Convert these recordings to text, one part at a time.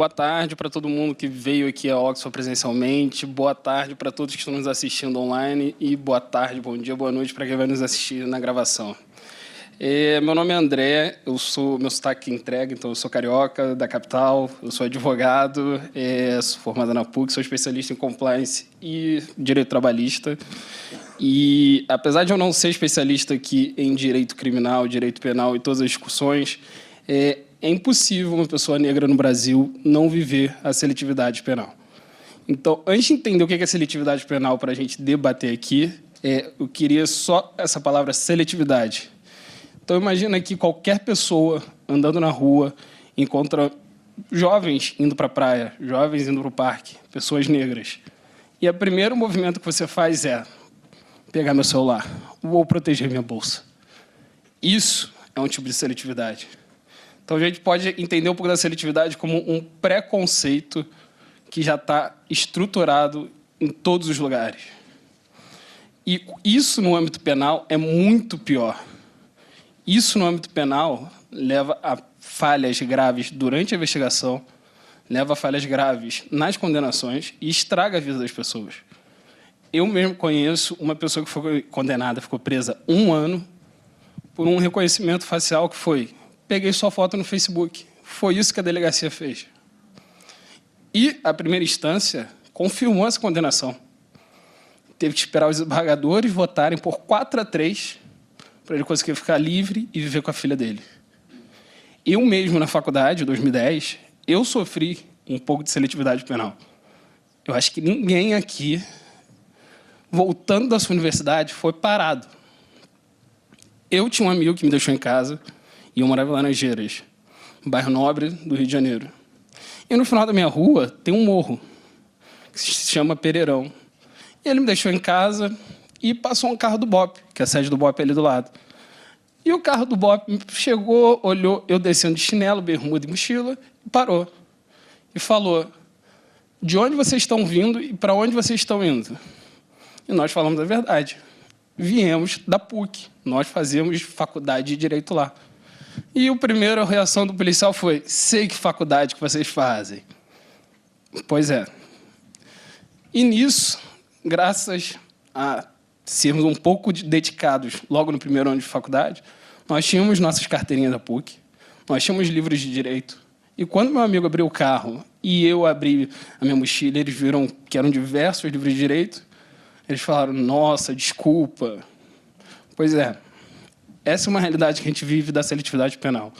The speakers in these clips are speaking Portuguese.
boa tarde para todo mundo que veio aqui a Oxford presencialmente, boa tarde para todos que estão nos assistindo online e boa tarde, bom dia, boa noite para quem vai nos assistir na gravação. Meu nome é André, meu sotaque entrega, então eu sou carioca, da capital, eu sou advogado, sou formado na PUC, sou especialista em compliance e direito trabalhista. E, apesar de eu não ser especialista aqui em direito criminal, direito penal e todas as discussões, é impossível uma pessoa negra no Brasil não viver a seletividade penal. Então, antes de entender o que é seletividade penal para a gente debater aqui, eu queria só essa palavra seletividade. Então, imagina que qualquer pessoa andando na rua encontra jovens indo para a praia, jovens indo para o parque, pessoas negras. E o primeiro movimento que você faz é pegar meu celular, vou proteger minha bolsa. Isso é um tipo de seletividade. Então, a gente pode entender um pouco da seletividade como um preconceito que já está estruturado em todos os lugares. E isso, no âmbito penal, é muito pior. Isso, no âmbito penal, leva a falhas graves durante a investigação, leva a falhas graves nas condenações e estraga a vida das pessoas. Eu mesmo conheço uma pessoa que foi condenada, ficou presa 1 ano por um reconhecimento facial que foi: peguei sua foto no Facebook. Foi isso que a delegacia fez. E a primeira instância confirmou essa condenação. Teve que esperar os desembargadores votarem por 4-3 para ele conseguir ficar livre e viver com a filha dele. Eu mesmo, na faculdade, em 2010, eu sofri um pouco de seletividade penal. Eu acho que ninguém aqui, voltando da sua universidade, foi parado. Eu tinha um amigo que me deixou em casa e eu morava em Laranjeiras, bairro nobre do Rio de Janeiro. E no final da minha rua tem um morro que se chama Pereirão. E ele me deixou em casa e passou um carro do BOPE, que é a sede do BOPE ali do lado. E o carro do BOPE chegou, olhou, eu descendo de chinelo, bermuda e mochila, e parou. E falou: de onde vocês estão vindo e para onde vocês estão indo? E nós falamos a verdade. Viemos da PUC, nós fazíamos faculdade de Direito lá. E a primeira reação do policial foi: sei que faculdade que vocês fazem. Pois é. E nisso, graças a sermos um pouco dedicados logo no primeiro ano de faculdade, nós tínhamos nossas carteirinhas da PUC, nós tínhamos livros de direito. E quando meu amigo abriu o carro e eu abri a minha mochila, eles viram que eram diversos livros de direito, eles falaram: nossa, desculpa. Pois é. Essa é uma realidade que a gente vive da seletividade penal.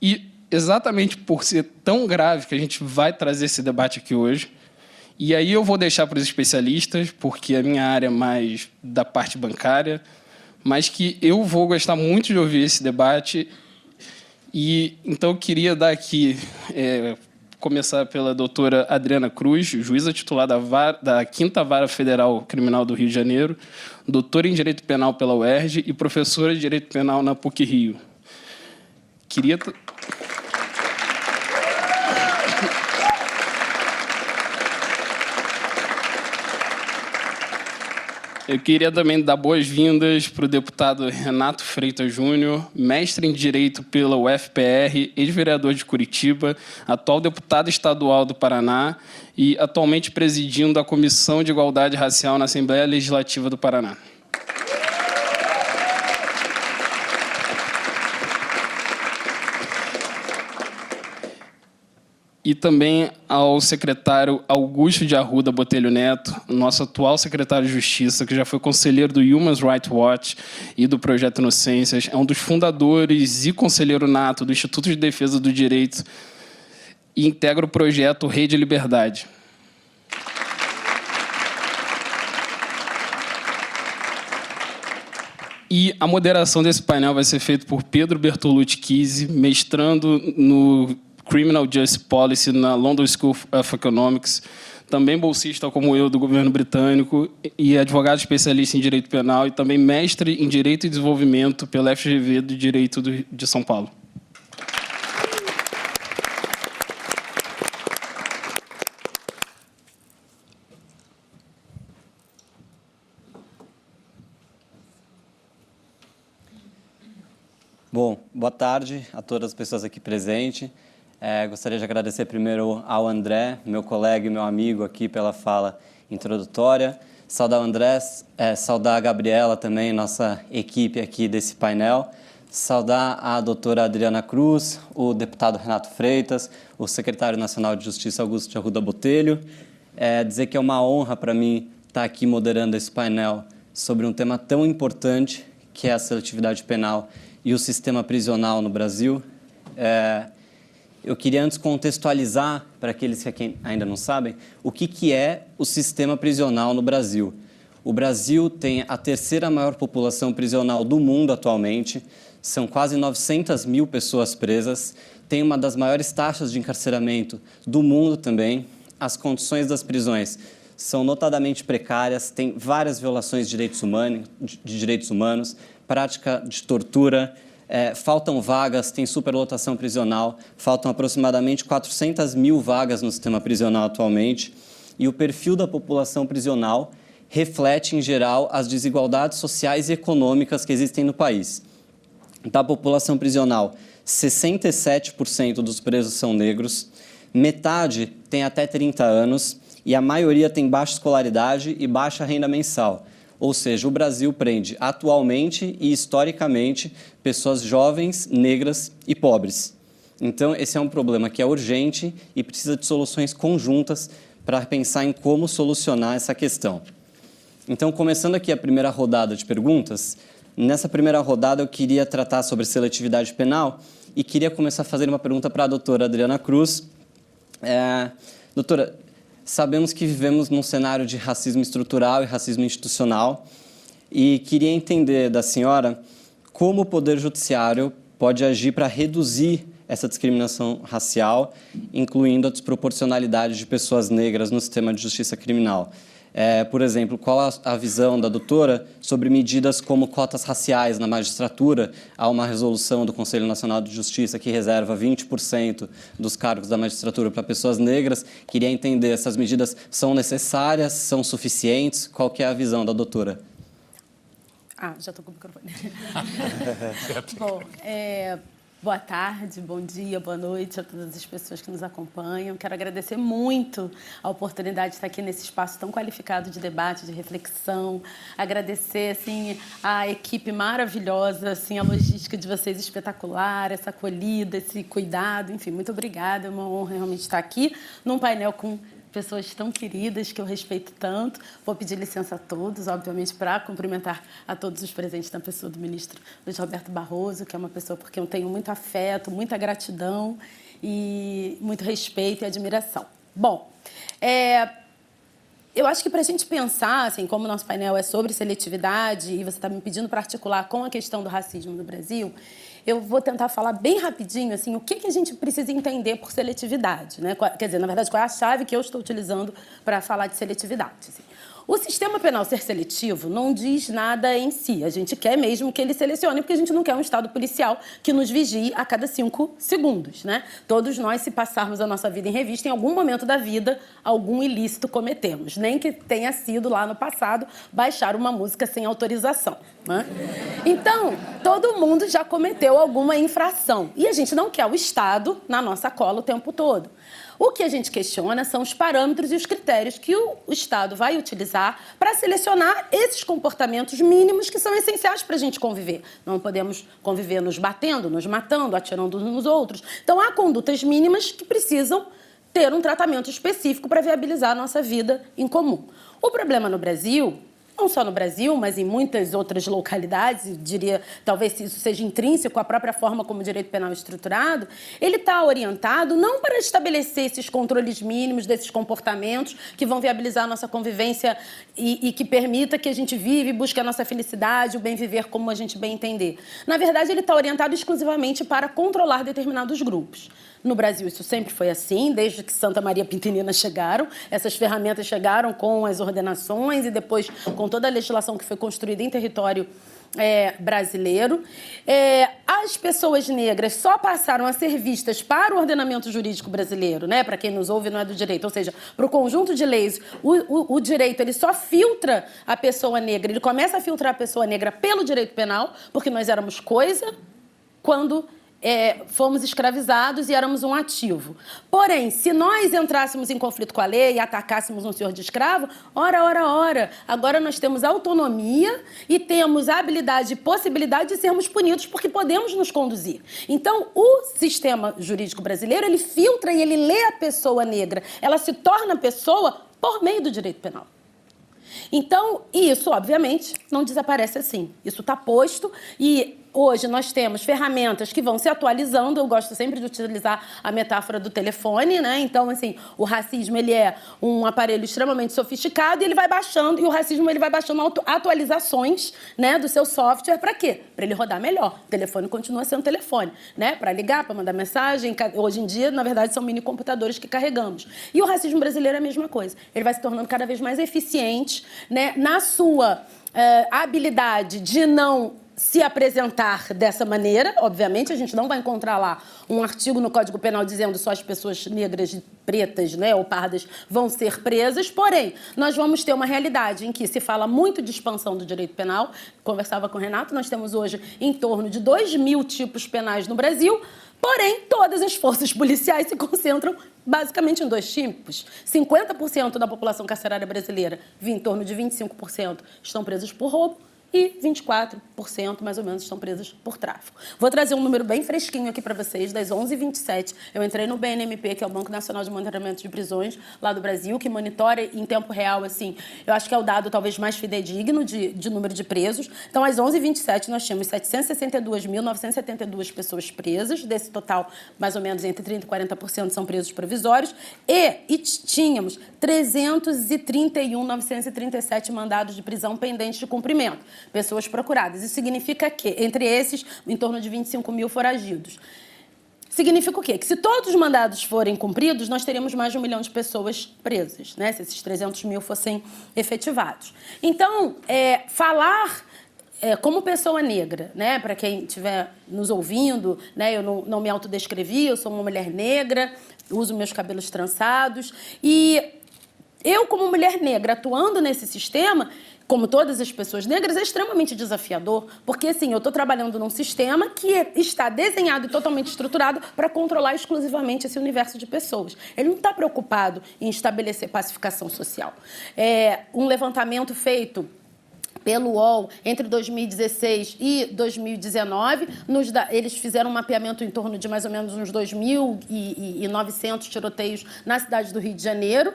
E, exatamente por ser tão grave que a gente vai trazer esse debate aqui hoje, e aí eu vou deixar para os especialistas, porque a minha área é mais da parte bancária, mas que eu vou gostar muito de ouvir esse debate. E então eu queria dar aqui, começar pela doutora Adriana Cruz, juíza titular da 5ª Vara Federal Criminal do Rio de Janeiro, doutora em Direito Penal pela UERJ e professora de Direito Penal na PUC-Rio. Eu queria também dar boas-vindas para o deputado Renato Freitas Júnior, mestre em Direito pela UFPR, ex-vereador de Curitiba, atual deputado estadual do Paraná e atualmente presidindo a Comissão de Igualdade Racial na Assembleia Legislativa do Paraná. E também ao secretário Augusto de Arruda Botelho Neto, nosso atual secretário de Justiça, que já foi conselheiro do Human Rights Watch e do Projeto Inocências, é um dos fundadores e conselheiro nato do Instituto de Defesa do Direito e integra o projeto Rede Liberdade. E a moderação desse painel vai ser feita por Pedro Bertolucci Kise, mestrando no Criminal Justice Policy na London School of Economics, também bolsista como eu do governo britânico e advogado especialista em direito penal e também mestre em direito e desenvolvimento pela FGV do Direito de São Paulo. Bom, boa tarde a todas as pessoas aqui presentes. Gostaria de agradecer primeiro ao André, meu colega e meu amigo aqui, pela fala introdutória. Saudar o André, saudar a Gabriela também, nossa equipe aqui desse painel. Saudar a doutora Adriana Cruz, o deputado Renato Freitas, o secretário nacional de Justiça Augusto de Arruda Botelho. Dizer que é uma honra para mim estar aqui moderando esse painel sobre um tema tão importante, que é a seletividade penal e o sistema prisional no Brasil. Eu queria antes contextualizar, para aqueles que ainda não sabem, o que é o sistema prisional no Brasil. O Brasil tem a terceira maior população prisional do mundo atualmente, são quase 900 mil pessoas presas, tem uma das maiores taxas de encarceramento do mundo também. As condições das prisões são notadamente precárias, tem várias violações de direitos humanos, prática de tortura, faltam vagas, tem superlotação prisional, faltam aproximadamente 400 mil vagas no sistema prisional atualmente, e o perfil da população prisional reflete, em geral, as desigualdades sociais e econômicas que existem no país. Da população prisional, 67% dos presos são negros, metade tem até 30 anos e a maioria tem baixa escolaridade e baixa renda mensal. Ou seja, o Brasil prende atualmente e historicamente pessoas jovens, negras e pobres. Então, esse é um problema que é urgente e precisa de soluções conjuntas para pensar em como solucionar essa questão. Então, começando aqui a primeira rodada de perguntas, nessa primeira rodada eu queria tratar sobre seletividade penal e queria começar fazendo uma pergunta para a doutora Adriana Cruz. Doutora, sabemos que vivemos num cenário de racismo estrutural e racismo institucional e queria entender da senhora como o Poder Judiciário pode agir para reduzir essa discriminação racial, incluindo a desproporcionalidade de pessoas negras no sistema de justiça criminal. Por exemplo, qual a visão da doutora sobre medidas como cotas raciais na magistratura? Há uma resolução do Conselho Nacional de Justiça que reserva 20% dos cargos da magistratura para pessoas negras. Queria entender, essas medidas são necessárias, são suficientes? Qual que é a visão da doutora? Já estou com o microfone. Bom, boa tarde, bom dia, boa noite a todas as pessoas que nos acompanham. Quero agradecer muito a oportunidade de estar aqui nesse espaço tão qualificado de debate, de reflexão. Agradecer, assim, a equipe maravilhosa, assim, a logística de vocês espetacular, essa acolhida, esse cuidado. Enfim, muito obrigada. É uma honra realmente estar aqui num painel com pessoas tão queridas que eu respeito tanto. Vou pedir licença a todos, obviamente, para cumprimentar a todos os presentes na pessoa do ministro Luiz Roberto Barroso, que é uma pessoa por quem eu tenho muito afeto, muita gratidão e muito respeito e admiração. Bom, eu acho que para a gente pensar, assim, como o nosso painel é sobre seletividade e você está me pedindo para articular com a questão do racismo no Brasil, eu vou tentar falar bem rapidinho, assim, o que a gente precisa entender por seletividade, né? Quer dizer, na verdade, qual é a chave que eu estou utilizando para falar de seletividade. Assim. O sistema penal ser seletivo não diz nada em si. A gente quer mesmo que ele selecione, porque a gente não quer um Estado policial que nos vigie a cada 5 segundos, né? Todos nós, se passarmos a nossa vida em revista, em algum momento da vida, algum ilícito cometemos. Nem que tenha sido, lá no passado, baixar uma música sem autorização, né? Então, todo mundo já cometeu alguma infração. E a gente não quer o Estado na nossa cola o tempo todo. O que a gente questiona são os parâmetros e os critérios que o Estado vai utilizar para selecionar esses comportamentos mínimos que são essenciais para a gente conviver. Não podemos conviver nos batendo, nos matando, atirando uns nos outros. Então, há condutas mínimas que precisam ter um tratamento específico para viabilizar a nossa vida em comum. O problema no Brasil, não só no Brasil, mas em muitas outras localidades, eu diria, talvez isso seja intrínseco à própria forma como o direito penal é estruturado, ele está orientado não para estabelecer esses controles mínimos desses comportamentos que vão viabilizar a nossa convivência e que permita que a gente vive e busque a nossa felicidade, o bem viver como a gente bem entender. Na verdade, ele está orientado exclusivamente para controlar determinados grupos. No Brasil, isso sempre foi assim, desde que Santa Maria Pintinina chegaram. Essas ferramentas chegaram com as ordenações e depois com toda a legislação que foi construída em território brasileiro. As pessoas negras só passaram a ser vistas para o ordenamento jurídico brasileiro, né? Para quem nos ouve, não é do direito, ou seja, para o conjunto de leis, o direito ele só filtra a pessoa negra, ele começa a filtrar a pessoa negra pelo direito penal, porque nós éramos coisa quando fomos escravizados e éramos um ativo. Porém, se nós entrássemos em conflito com a lei e atacássemos um senhor de escravo, ora, agora nós temos autonomia e temos a habilidade e possibilidade de sermos punidos porque podemos nos conduzir. Então, o sistema jurídico brasileiro, ele filtra e ele lê a pessoa negra. Ela se torna pessoa por meio do direito penal. Então, isso, obviamente, não desaparece assim. Isso está posto e hoje nós temos ferramentas que vão se atualizando. Eu gosto sempre de utilizar a metáfora do telefone, né? Então, assim, o racismo, ele é um aparelho extremamente sofisticado e ele vai baixando, e o racismo, ele vai baixando atualizações, né, do seu software. Para quê? Para ele rodar melhor. O telefone continua sendo telefone, né? Para ligar, para mandar mensagem. Hoje em dia, na verdade, são mini computadores que carregamos. E o racismo brasileiro é a mesma coisa. Ele vai se tornando cada vez mais eficiente, né, na sua habilidade de não se apresentar dessa maneira. Obviamente, a gente não vai encontrar lá um artigo no Código Penal dizendo só as pessoas negras, pretas, né, ou pardas vão ser presas. Porém, nós vamos ter uma realidade em que se fala muito de expansão do direito penal. Conversava com o Renato, nós temos hoje em torno de 2.000 tipos penais no Brasil. Porém, todas as forças policiais se concentram basicamente em 2 tipos. 50% da população carcerária brasileira, em torno de 25%, estão presos por roubo e 24%, mais ou menos, estão presos por tráfico. Vou trazer um número bem fresquinho aqui para vocês, das 11h27. Eu entrei no BNMP, que é o Banco Nacional de Monitoramento de Prisões, lá do Brasil, que monitora em tempo real, assim, eu acho que é o dado talvez mais fidedigno de número de presos. Então, às 11h27, nós tínhamos 762.972 pessoas presas. Desse total, mais ou menos, entre 30% e 40% são presos provisórios. E tínhamos 331.937 mandados de prisão pendentes de cumprimento. Pessoas procuradas. Isso significa que, entre esses, em torno de 25.000 foragidos. Significa o quê? Que se todos os mandados forem cumpridos, nós teríamos mais de 1 milhão de pessoas presas, né? Se esses 300.000 fossem efetivados. Então, falar como pessoa negra, né? Para quem estiver nos ouvindo, né? Eu não me autodescrevi, eu sou uma mulher negra, uso meus cabelos trançados. E eu, como mulher negra, atuando nesse sistema, como todas as pessoas negras, é extremamente desafiador, porque, assim, eu estou trabalhando num sistema que está desenhado e totalmente estruturado para controlar exclusivamente esse universo de pessoas. Ele não está preocupado em estabelecer pacificação social. Um levantamento feito pelo UOL entre 2016 e 2019, eles fizeram um mapeamento em torno de mais ou menos uns 2.900 tiroteios na cidade do Rio de Janeiro.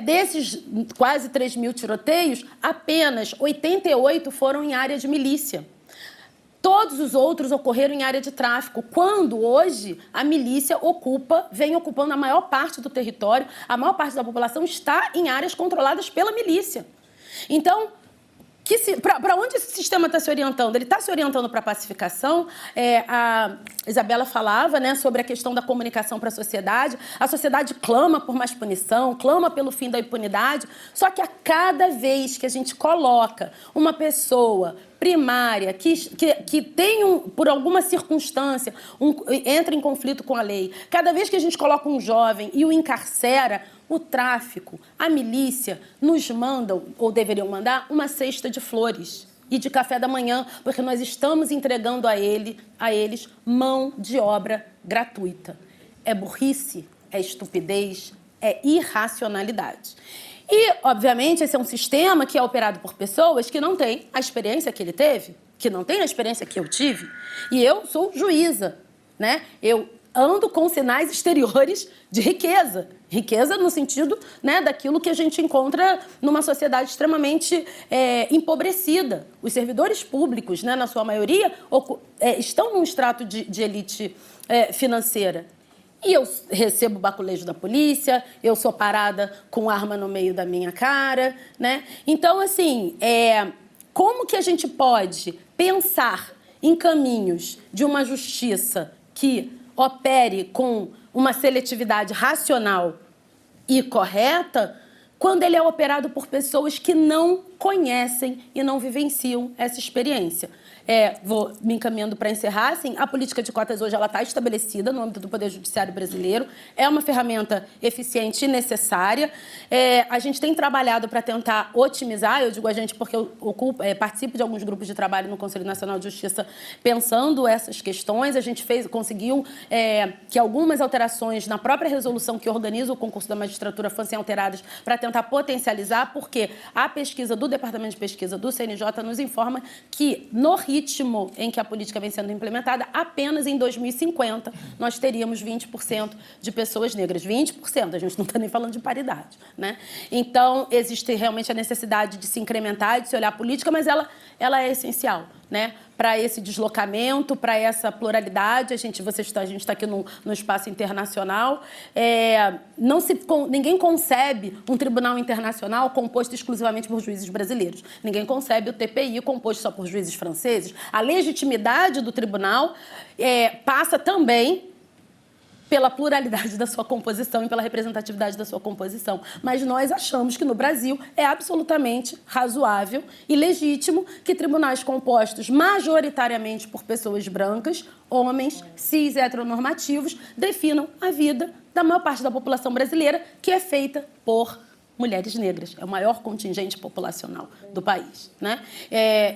Desses quase 3.000 tiroteios, apenas 88 foram em área de milícia. Todos os outros ocorreram em área de tráfico, quando hoje a milícia vem ocupando a maior parte do território, a maior parte da população está em áreas controladas pela milícia. Então, para onde esse sistema está se orientando? Ele está se orientando para a pacificação. A Isabela falava, né, sobre a questão da comunicação para a sociedade. A sociedade clama por mais punição, clama pelo fim da impunidade. Só que a cada vez que a gente coloca uma pessoa primária que tem, por alguma circunstância, entra em conflito com a lei, cada vez que a gente coloca um jovem e o encarcera, o tráfico, a milícia nos mandam, ou deveriam mandar, uma cesta de flores e de café da manhã, porque nós estamos entregando a eles mão de obra gratuita. É burrice, é estupidez, é irracionalidade. E, obviamente, esse é um sistema que é operado por pessoas que não têm a experiência que ele teve, que não têm a experiência que eu tive. E eu sou juíza, né? Eu ando com sinais exteriores de riqueza. Riqueza no sentido, né, daquilo que a gente encontra numa sociedade extremamente empobrecida. Os servidores públicos, né, na sua maioria, estão num extrato de elite financeira. E eu recebo baculejo da polícia, eu sou parada com arma no meio da minha cara, né? Então, assim, como que a gente pode pensar em caminhos de uma justiça que opere com uma seletividade racional e correta quando ele é operado por pessoas que não conhecem e não vivenciam essa experiência? vou me encaminhando para encerrar, assim, a política de cotas hoje ela está estabelecida no âmbito do Poder Judiciário brasileiro, é uma ferramenta eficiente e necessária. A gente tem trabalhado para tentar otimizar, eu digo a gente porque eu participo de alguns grupos de trabalho no Conselho Nacional de Justiça pensando essas questões. A gente conseguiu que algumas alterações na própria resolução que organiza o concurso da magistratura fossem alteradas para tentar potencializar, porque a pesquisa do Departamento de Pesquisa do CNJ nos informa que, no ritmo em que a política vem sendo implementada, apenas em 2050 nós teríamos 20% de pessoas negras. 20%, a gente não está nem falando de paridade, né? Então, existe realmente a necessidade de se incrementar, de se olhar a política, mas ela é essencial, né? Para esse deslocamento, para essa pluralidade. A gente está aqui no espaço internacional. Ninguém concebe um tribunal internacional composto exclusivamente por juízes brasileiros. Ninguém concebe o TPI composto só por juízes franceses. A legitimidade do tribunal passa também pela pluralidade da sua composição e pela representatividade da sua composição. Mas nós achamos que no Brasil é absolutamente razoável e legítimo que tribunais compostos majoritariamente por pessoas brancas, homens, cis, heteronormativos, definam a vida da maior parte da população brasileira, que é feita por mulheres negras. É o maior contingente populacional do país, né?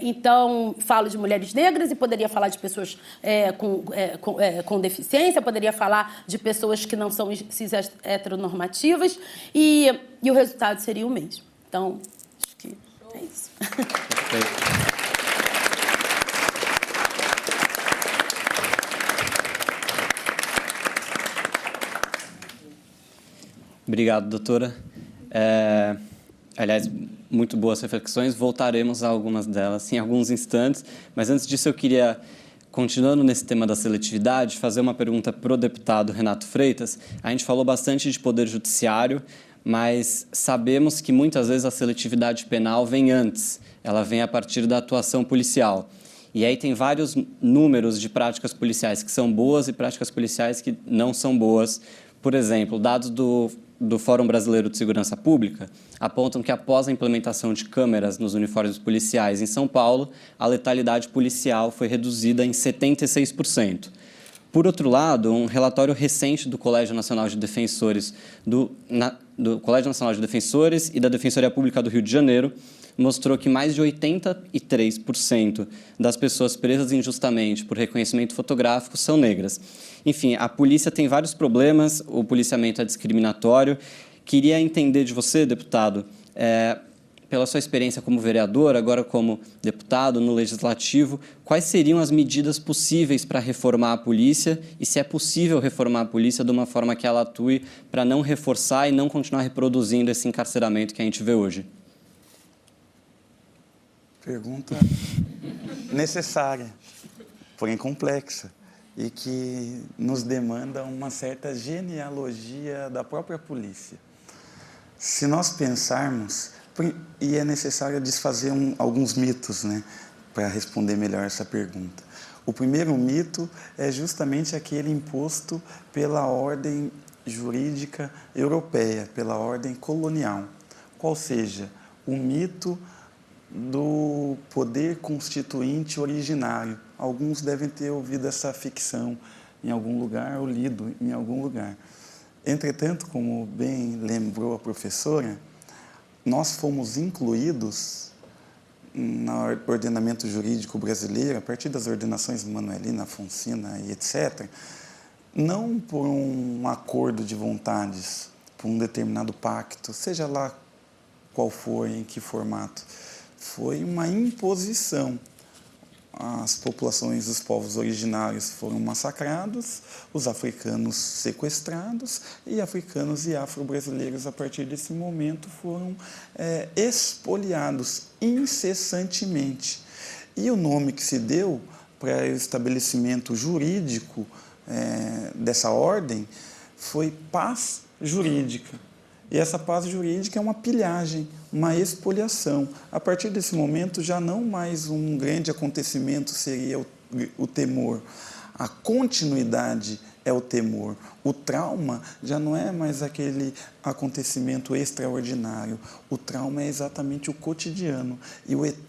Então, falo de mulheres negras e poderia falar de pessoas com deficiência, poderia falar de pessoas que não são cis heteronormativas e o resultado seria o mesmo. Então, acho que é isso. Obrigado, doutora. Aliás, muito boas reflexões. Voltaremos a algumas delas em alguns instantes. Mas antes disso, eu queria, continuando nesse tema da seletividade, fazer uma pergunta para o deputado Renato Freitas. A gente falou bastante de poder judiciário, mas sabemos que muitas vezes a seletividade penal vem antes. Ela vem a partir da atuação policial. E aí tem vários números de práticas policiais que são boas e práticas policiais que não são boas. Por exemplo, dados do Fórum Brasileiro de Segurança Pública apontam que após a implementação de câmeras nos uniformes policiais em São Paulo, a letalidade policial foi reduzida em 76%. Por outro lado, um relatório recente do Colégio Nacional de Defensores, do Colégio Nacional de Defensores e da Defensoria Pública do Rio de Janeiro mostrou que mais de 83% das pessoas presas injustamente por reconhecimento fotográfico são negras. Enfim, a polícia tem vários problemas, o policiamento é discriminatório. Queria entender de você, deputado, pela sua experiência como vereador, agora como deputado no Legislativo, quais seriam as medidas possíveis para reformar a polícia e se é possível reformar a polícia de uma forma que ela atue para não reforçar e não continuar reproduzindo esse encarceramento que a gente vê hoje? Pergunta necessária, porém complexa, e que nos demanda uma certa genealogia da própria polícia. Se nós pensarmos, e é necessário desfazer alguns mitos, né, para responder melhor essa pergunta. O primeiro mito é justamente aquele imposto pela ordem jurídica europeia, pela ordem colonial, qual seja o mito do poder constituinte originário. Alguns devem ter ouvido essa ficção em algum lugar ou lido em algum lugar. Entretanto, como bem lembrou a professora, nós fomos incluídos no ordenamento jurídico brasileiro, a partir das ordenações Manuelina, Afonsina e etc., não por um acordo de vontades, por um determinado pacto, seja lá qual for, em que formato, foi uma imposição. As populações dos povos originários foram massacrados, os africanos sequestrados e africanos e afro-brasileiros, a partir desse momento, foram expoliados incessantemente. E o nome que se deu para o estabelecimento jurídico dessa ordem foi paz jurídica. E essa paz jurídica é uma pilhagem, uma expoliação. A partir desse momento, já não mais um grande acontecimento seria o temor. A continuidade é o temor. O trauma já não é mais aquele acontecimento extraordinário. O trauma é exatamente o cotidiano.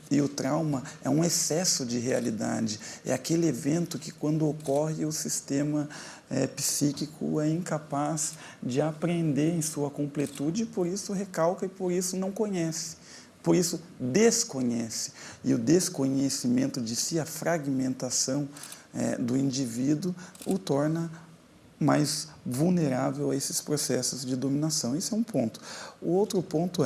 E o trauma é um excesso de realidade. É aquele evento que, quando ocorre, o sistema psíquico é incapaz de aprender em sua completude e, por isso, recalca e, por isso, não conhece. Por isso, desconhece. E o desconhecimento de si, a fragmentação do indivíduo, o torna mais vulnerável a esses processos de dominação. Esse é um ponto. O outro ponto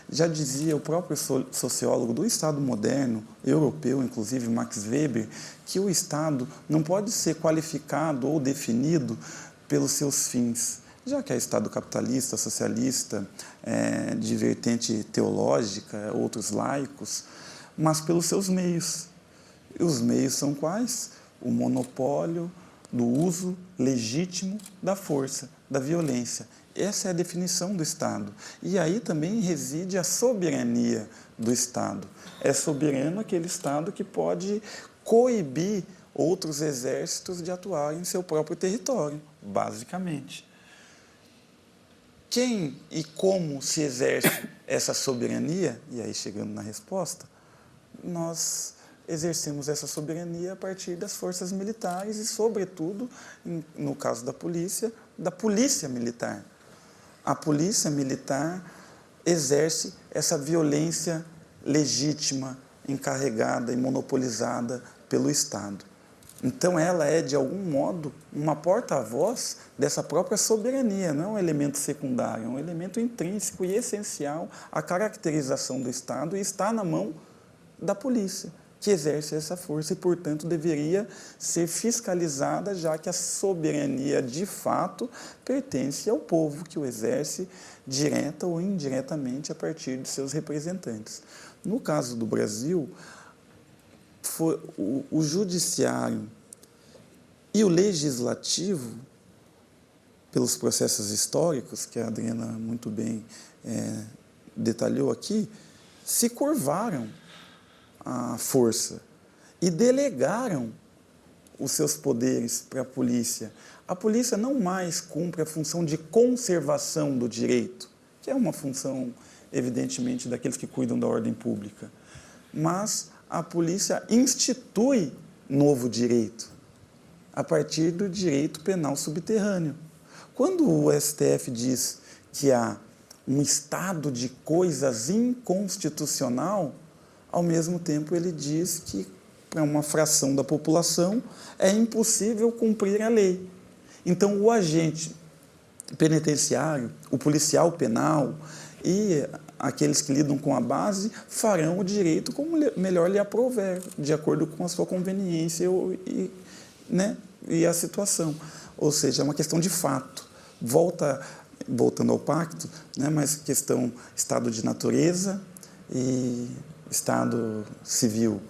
já dizia o próprio sociólogo do Estado moderno, europeu, inclusive Max Weber, que o Estado não pode ser qualificado ou definido pelos seus fins, já que é Estado capitalista, socialista, de vertente teológica, outros laicos, mas pelos seus meios. E os meios são quais? O monopólio do uso legítimo da força, da violência. Essa é a definição do Estado. E aí também reside a soberania do Estado. É soberano aquele Estado que pode coibir outros exércitos de atuar em seu próprio território, basicamente. Quem e como se exerce essa soberania? E aí, chegando na resposta, nós exercemos essa soberania a partir das forças militares e, sobretudo, no caso da polícia militar. A polícia militar exerce essa violência legítima, encarregada e monopolizada pelo Estado. Então, ela é, de algum modo, uma porta-voz dessa própria soberania, não é um elemento secundário, é um elemento intrínseco e essencial à caracterização do Estado e está na mão da polícia, que exerce essa força e, portanto, deveria ser fiscalizada, já que a soberania, de fato, pertence ao povo, que o exerce direta ou indiretamente a partir de seus representantes. No caso do Brasil, foi o judiciário e o legislativo, pelos processos históricos, que a Adriana muito bem detalhou aqui, se curvaram à força e delegaram os seus poderes para a polícia. A polícia não mais cumpre a função de conservação do direito, que é uma função, evidentemente, daqueles que cuidam da ordem pública, mas a polícia institui novo direito, a partir do direito penal subterrâneo. Quando o STF diz que há um estado de coisas inconstitucional, ao mesmo tempo ele diz que, para uma fração da população, é impossível cumprir a lei. Então, o agente penitenciário, o policial penal e aqueles que lidam com a base farão o direito como melhor lhe aprouver, de acordo com a sua conveniência e a situação. Ou seja, é uma questão de fato. Voltando ao pacto, mas questão estado de natureza e estado civil.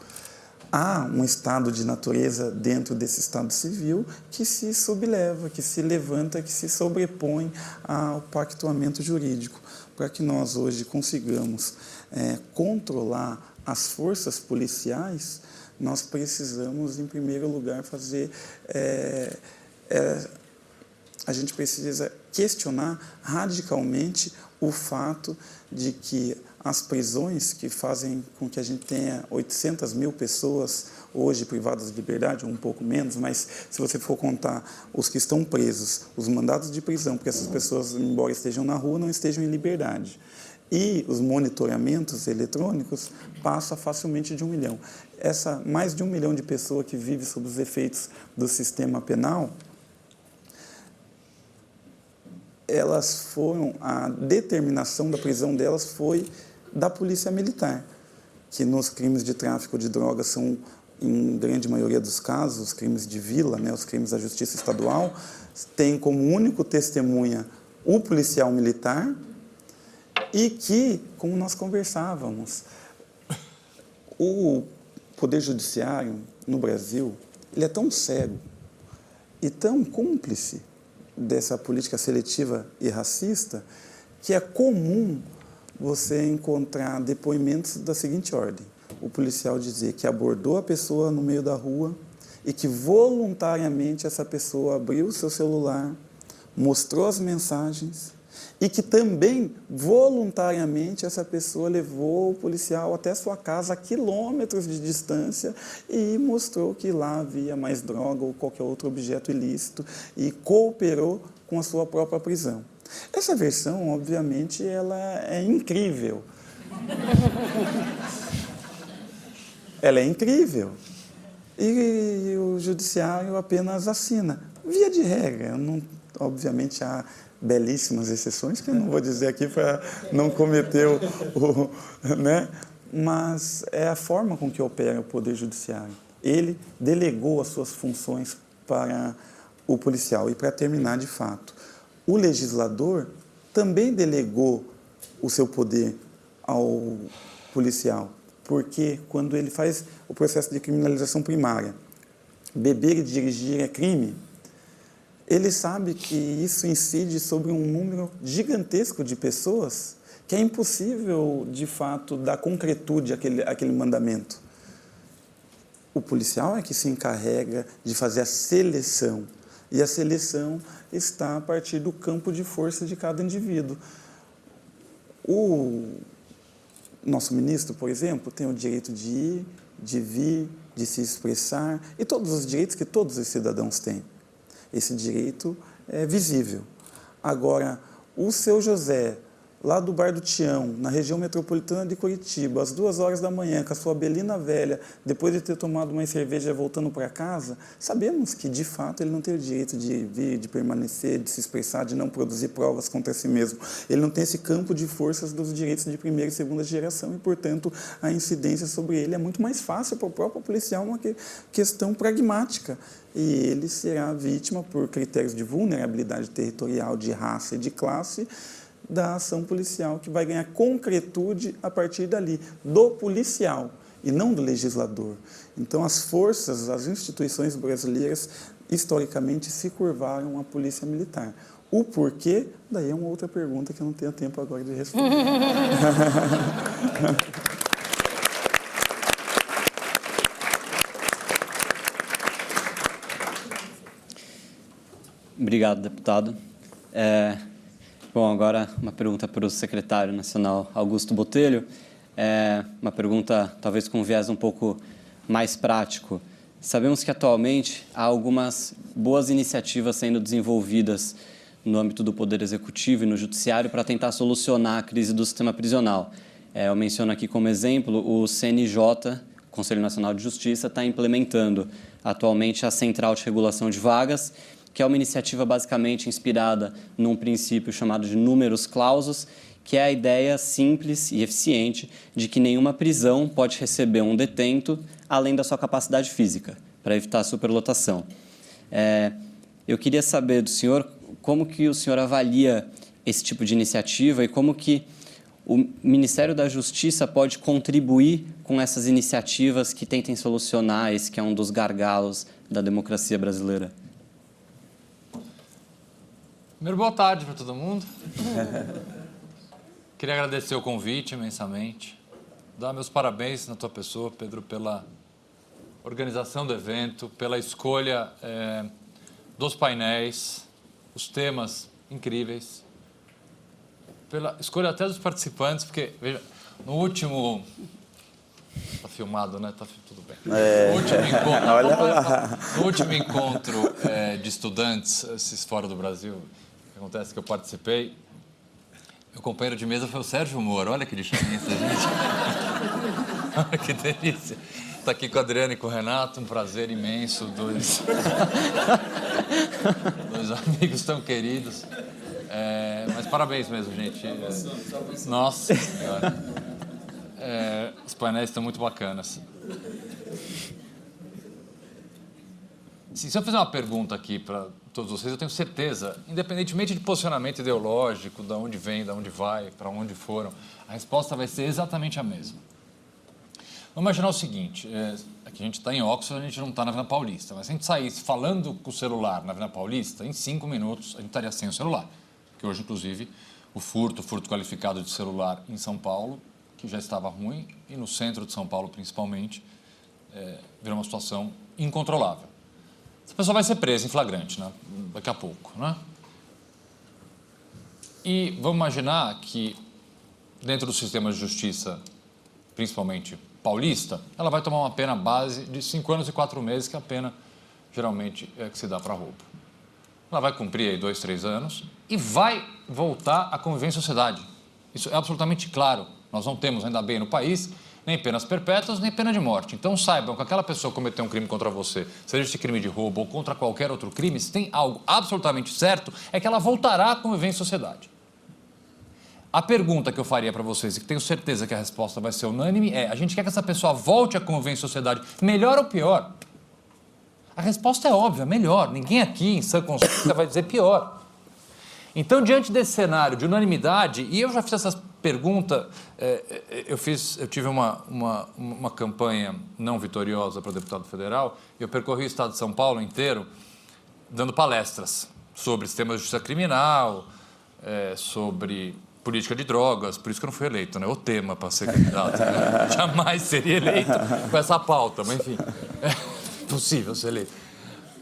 Há um estado de natureza dentro desse estado civil que se subleva, que se levanta, que se sobrepõe ao pactuamento jurídico. Para que nós hoje consigamos controlar as forças policiais, nós precisamos, em primeiro lugar, a gente precisa questionar radicalmente o fato de que as prisões, que fazem com que a gente tenha 800 mil pessoas hoje privadas de liberdade, ou um pouco menos, mas se você for contar os que estão presos, os mandados de prisão, porque essas pessoas, embora estejam na rua, não estejam em liberdade, e os monitoramentos eletrônicos, passa facilmente de 1 milhão. Mais de 1 milhão de pessoas que vivem sob os efeitos do sistema penal, a determinação da prisão delas foi da polícia militar, que nos crimes de tráfico de drogas são, em grande maioria dos casos, os crimes de vila, os crimes da justiça estadual, tem como único testemunha o policial militar e que, como nós conversávamos, o Poder Judiciário no Brasil, ele é tão cego e tão cúmplice dessa política seletiva e racista que é comum você encontrar depoimentos da seguinte ordem: o policial dizer que abordou a pessoa no meio da rua e que voluntariamente essa pessoa abriu o seu celular, mostrou as mensagens e que também voluntariamente essa pessoa levou o policial até sua casa a quilômetros de distância e mostrou que lá havia mais droga ou qualquer outro objeto ilícito e cooperou com a sua própria prisão. Essa versão, obviamente, ela é incrível. Ela é incrível. E o judiciário apenas assina. Via de regra, não, obviamente há belíssimas exceções, que eu não vou dizer aqui para não cometer né? Mas é a forma com que opera o Poder Judiciário. Ele delegou as suas funções para o policial. E para terminar, de fato, o legislador também delegou o seu poder ao policial, porque quando ele faz o processo de criminalização primária, beber e dirigir é crime, ele sabe que isso incide sobre um número gigantesco de pessoas que é impossível, de fato, dar concretude àquele mandamento. O policial é que se encarrega de fazer a seleção, e a seleção está a partir do campo de força de cada indivíduo. O nosso ministro, por exemplo, tem o direito de ir, de vir, de se expressar, e todos os direitos que todos os cidadãos têm. Esse direito é visível. Agora, o seu José, lá do Bar do Tião, na região metropolitana de Curitiba, às 2h da manhã, com a sua belina velha, depois de ter tomado uma cerveja voltando para casa, sabemos que, de fato, ele não tem o direito de vir, de permanecer, de se expressar, de não produzir provas contra si mesmo. Ele não tem esse campo de forças dos direitos de primeira e segunda geração e, portanto, a incidência sobre ele é muito mais fácil para o próprio policial, uma questão pragmática. E ele será vítima, por critérios de vulnerabilidade territorial, de raça e de classe, da ação policial, que vai ganhar concretude a partir dali, do policial e não do legislador. Então, as forças, as instituições brasileiras, historicamente, se curvaram à polícia militar. O porquê, daí é uma outra pergunta que eu não tenho tempo agora de responder. Obrigado, deputado. Bom, agora uma pergunta para o secretário nacional Augusto Botelho. Uma pergunta talvez com um viés um pouco mais prático. Sabemos que atualmente há algumas boas iniciativas sendo desenvolvidas no âmbito do Poder Executivo e no Judiciário para tentar solucionar a crise do sistema prisional. Eu menciono aqui como exemplo o CNJ, Conselho Nacional de Justiça, está implementando atualmente a Central de Regulação de Vagas, que é uma iniciativa basicamente inspirada num princípio chamado de numerus clausus, que é a ideia simples e eficiente de que nenhuma prisão pode receber um detento além da sua capacidade física, para evitar a superlotação. Eu queria saber do senhor como que o senhor avalia esse tipo de iniciativa e como que o Ministério da Justiça pode contribuir com essas iniciativas que tentem solucionar esse que é um dos gargalos da democracia brasileira. Primeiro, boa tarde para todo mundo. Queria agradecer o convite imensamente. Dar meus parabéns na tua pessoa, Pedro, pela organização do evento, pela escolha dos painéis, os temas incríveis, pela escolha até dos participantes, porque, veja, no último... Está filmado, né? Tá tudo bem. No último encontro de estudantes, esses fora do Brasil, que acontece que eu participei, meu companheiro de mesa foi o Sérgio Moro. Olha que diferença, gente. Olha que delícia. Está aqui com a Adriana e com o Renato, um prazer imenso. Dois amigos tão queridos. Mas parabéns mesmo, gente. Nossa. Os painéis estão muito bacanas. Se eu fizer uma pergunta aqui para todos vocês, eu tenho certeza, independentemente de posicionamento ideológico, de onde vem, de onde vai, para onde foram, a resposta vai ser exatamente a mesma. Vamos imaginar o seguinte, aqui a gente está em Oxford, a gente não está na Avenida Paulista, mas se a gente saísse falando com o celular na Avenida Paulista, em 5 minutos a gente estaria sem o celular. Porque hoje, inclusive, o furto qualificado de celular em São Paulo, que já estava ruim, e no centro de São Paulo, principalmente, virou uma situação incontrolável. essa pessoa vai ser presa em flagrante, né? Daqui a pouco, né? E vamos imaginar que dentro do sistema de justiça, principalmente paulista, ela vai tomar uma pena base de 5 anos e 4 meses, que é a pena geralmente é que se dá para roubo. Ela vai cumprir aí 2, 3 anos e vai voltar a conviver em sociedade. Isso é absolutamente claro. Nós não temos, ainda bem, no país, nem penas perpétuas, nem pena de morte. Então saibam que aquela pessoa cometeu um crime contra você, seja esse crime de roubo ou contra qualquer outro crime, se tem algo absolutamente certo, é que ela voltará a conviver em sociedade. A pergunta que eu faria para vocês, e que tenho certeza que a resposta vai ser unânime, é: a gente quer que essa pessoa volte a conviver em sociedade, melhor ou pior? A resposta é óbvia, melhor. Ninguém aqui em sã consciência vai dizer pior. Então, diante desse cenário de unanimidade, e eu já fiz essa pergunta, eu tive uma campanha não vitoriosa para deputado federal, eu percorri o estado de São Paulo inteiro dando palestras sobre sistema de justiça criminal, sobre política de drogas, por isso que eu não fui eleito, né? O tema para ser candidato, né? Jamais seria eleito com essa pauta, mas enfim, é possível ser eleito.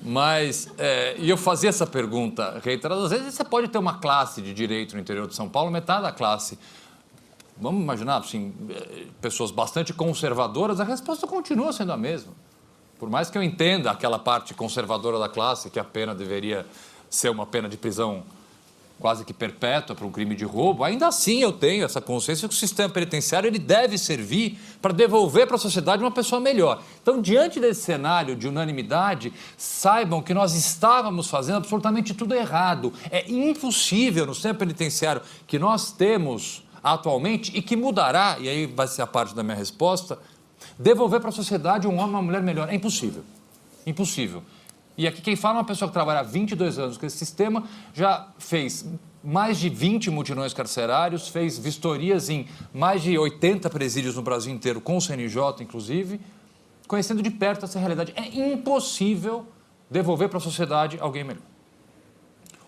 Mas, e eu fazia essa pergunta reiteradas vezes: você pode ter uma classe de direito no interior de São Paulo, metade da classe, vamos imaginar, assim, pessoas bastante conservadoras, a resposta continua sendo a mesma. Por mais que eu entenda aquela parte conservadora da classe, que a pena deveria ser uma pena de prisão quase que perpétua para um crime de roubo, ainda assim eu tenho essa consciência que o sistema penitenciário ele deve servir para devolver para a sociedade uma pessoa melhor. Então, diante desse cenário de unanimidade, saibam que nós estávamos fazendo absolutamente tudo errado. É impossível no sistema penitenciário que nós temos atualmente e que mudará, e aí vai ser a parte da minha resposta, devolver para a sociedade um homem e uma mulher melhor. É impossível. Impossível. E aqui quem fala é uma pessoa que trabalha há 22 anos com esse sistema, já fez mais de 20 mutirões carcerários, fez vistorias em mais de 80 presídios no Brasil inteiro, com o CNJ, inclusive, conhecendo de perto essa realidade. É impossível devolver para a sociedade alguém melhor.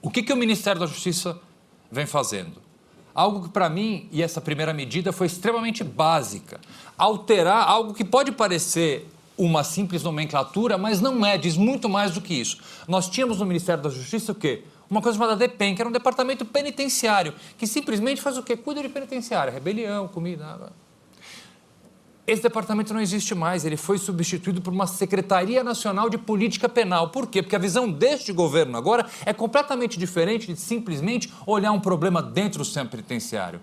O que o Ministério da Justiça vem fazendo? Algo que, para mim, e essa primeira medida foi extremamente básica. Alterar algo que pode parecer uma simples nomenclatura, mas não é, diz muito mais do que isso. Nós tínhamos no Ministério da Justiça o quê? Uma coisa chamada DEPEN, que era um departamento penitenciário, que simplesmente faz o quê? Cuida de penitenciária, rebelião, comida, água. Esse departamento não existe mais, ele foi substituído por uma Secretaria Nacional de Política Penal. Por quê? Porque a visão deste governo agora é completamente diferente de simplesmente olhar um problema dentro do sistema penitenciário.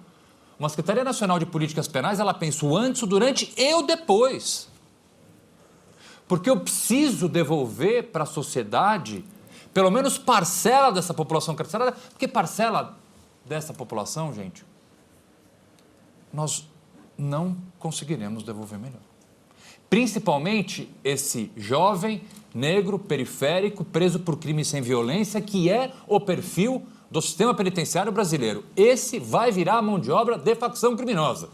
Uma Secretaria Nacional de Políticas Penais, ela pensa o antes, o durante e o depois. Porque eu preciso devolver para a sociedade pelo menos parcela dessa população carcerária, porque parcela dessa população, gente, nós não conseguiremos devolver melhor. Principalmente esse jovem, negro, periférico, preso por crime sem violência, que é o perfil do sistema penitenciário brasileiro. Esse vai virar a mão de obra de facção criminosa.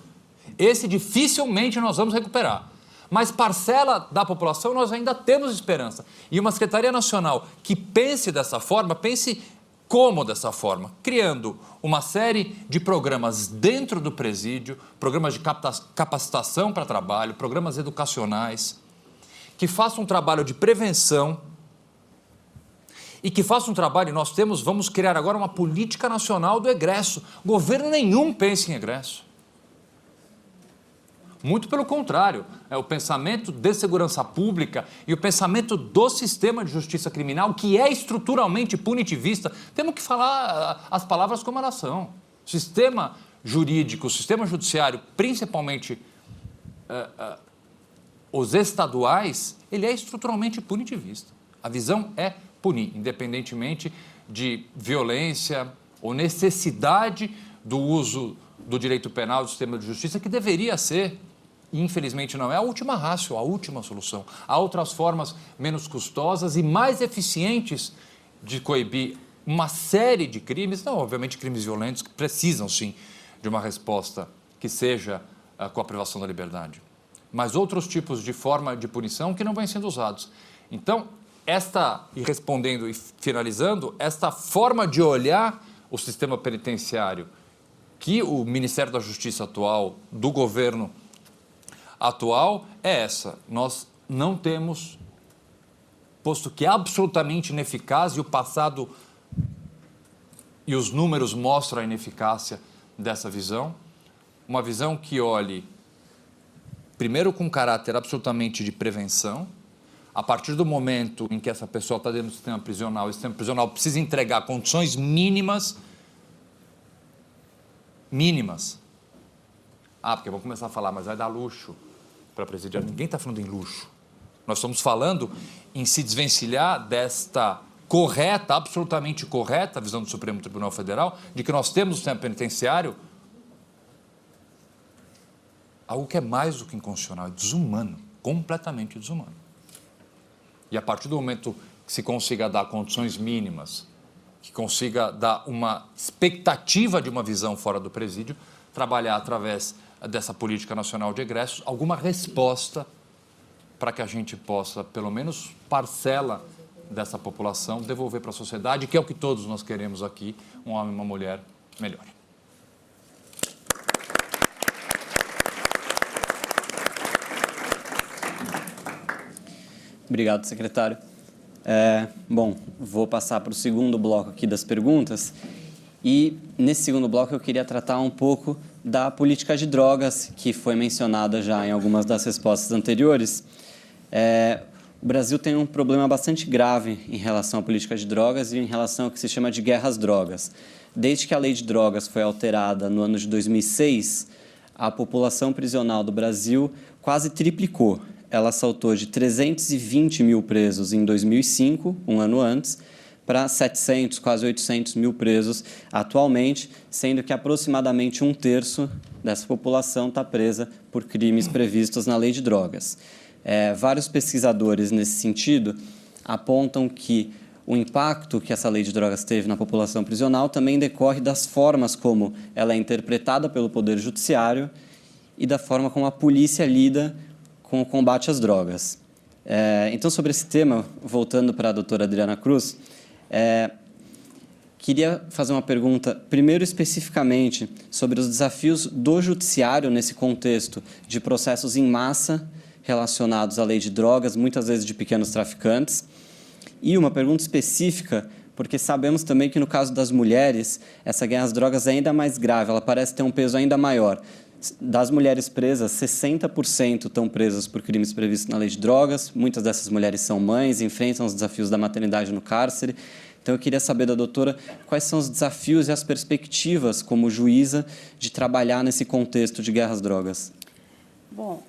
Esse dificilmente nós vamos recuperar. Mas parcela da população nós ainda temos esperança. E uma Secretaria Nacional que pense dessa forma, pense como dessa forma? Criando uma série de programas dentro do presídio, programas de capacitação para trabalho, programas educacionais, que façam um trabalho de prevenção e que façam um trabalho, e nós vamos criar agora uma política nacional do egresso. Governo nenhum pensa em egresso. Muito pelo contrário, o pensamento de segurança pública e o pensamento do sistema de justiça criminal, que é estruturalmente punitivista, temos que falar as palavras como elas são. O sistema jurídico, o sistema judiciário, principalmente os estaduais, ele é estruturalmente punitivista. A visão é punir, independentemente de violência ou necessidade do uso do direito penal, do sistema de justiça, que deveria ser, e infelizmente não é, a última ratio, a última solução. Há outras formas menos custosas e mais eficientes de coibir uma série de crimes, não, obviamente crimes violentos, que precisam sim de uma resposta que seja com a privação da liberdade. Mas outros tipos de forma de punição que não vêm sendo usados. Então, e respondendo e finalizando, esta forma de olhar o sistema penitenciário que o Ministério da Justiça atual, do governo atual, é essa. Nós não temos posto que é absolutamente ineficaz e o passado e os números mostram a ineficácia dessa visão. Uma visão que olhe, primeiro, com caráter absolutamente de prevenção. A partir do momento em que essa pessoa está dentro do sistema prisional, o sistema prisional precisa entregar condições mínimas. Porque eu vou começar a falar, mas vai dar luxo para presidiário. Ninguém está falando em luxo. Nós estamos falando em se desvencilhar desta correta, absolutamente correta, visão do Supremo Tribunal Federal, de que nós temos no sistema penitenciário algo que é mais do que inconstitucional, é desumano, completamente desumano. E a partir do momento que se consiga dar condições mínimas, que consiga dar uma expectativa de uma visão fora do presídio, trabalhar através dessa política nacional de egressos, alguma resposta para que a gente possa, pelo menos parcela dessa população, devolver para a sociedade, que é o que todos nós queremos aqui, um homem e uma mulher melhor. Obrigado, secretário. Bom, vou passar para o segundo bloco aqui das perguntas. E, nesse segundo bloco, eu queria tratar um pouco da política de drogas, que foi mencionada já em algumas das respostas anteriores. O Brasil tem um problema bastante grave em relação à política de drogas e em relação ao que se chama de guerra às drogas. Desde que a lei de drogas foi alterada no ano de 2006, a população prisional do Brasil quase triplicou. Ela saltou de 320 mil presos em 2005, um ano antes, para 700, quase 800 mil presos atualmente, sendo que aproximadamente 1/3 dessa população está presa por crimes previstos na lei de drogas. Vários pesquisadores nesse sentido apontam que o impacto que essa lei de drogas teve na população prisional também decorre das formas como ela é interpretada pelo Poder Judiciário e da forma como a polícia lida com o combate às drogas. Então, sobre esse tema, voltando para a doutora Adriana Cruz, queria fazer uma pergunta, primeiro especificamente, sobre os desafios do judiciário nesse contexto de processos em massa relacionados à lei de drogas, muitas vezes de pequenos traficantes, e uma pergunta específica, porque sabemos também que no caso das mulheres, essa guerra às drogas é ainda mais grave, ela parece ter um peso ainda maior. Das mulheres presas, 60% estão presas por crimes previstos na lei de drogas. Muitas dessas mulheres são mães, enfrentam os desafios da maternidade no cárcere. Então, eu queria saber da doutora quais são os desafios e as perspectivas como juíza de trabalhar nesse contexto de guerra às drogas. Bom,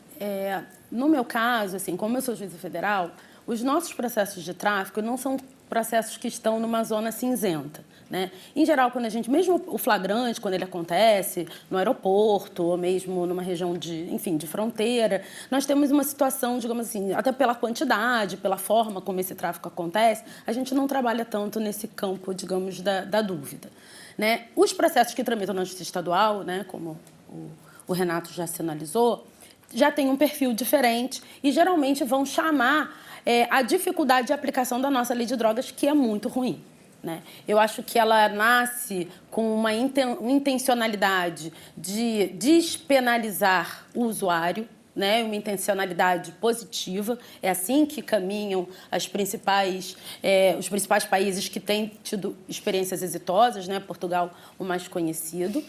no meu caso, assim, como eu sou juíza federal, os nossos processos de tráfico não são processos que estão numa zona cinzenta, né? Em geral, quando a gente, mesmo o flagrante, quando ele acontece no aeroporto ou mesmo numa região de fronteira, nós temos uma situação, digamos assim, até pela quantidade, pela forma como esse tráfico acontece, a gente não trabalha tanto nesse campo, digamos, da dúvida, né? Os processos que tramitam na Justiça Estadual, né, como o Renato já sinalizou, já tem um perfil diferente e geralmente vão chamar a dificuldade de aplicação da nossa lei de drogas, que é muito ruim, né? Eu acho que ela nasce com uma intencionalidade de despenalizar o usuário, né? Uma intencionalidade positiva. É assim que caminham os principais países que têm tido experiências exitosas, né? Portugal, o mais conhecido.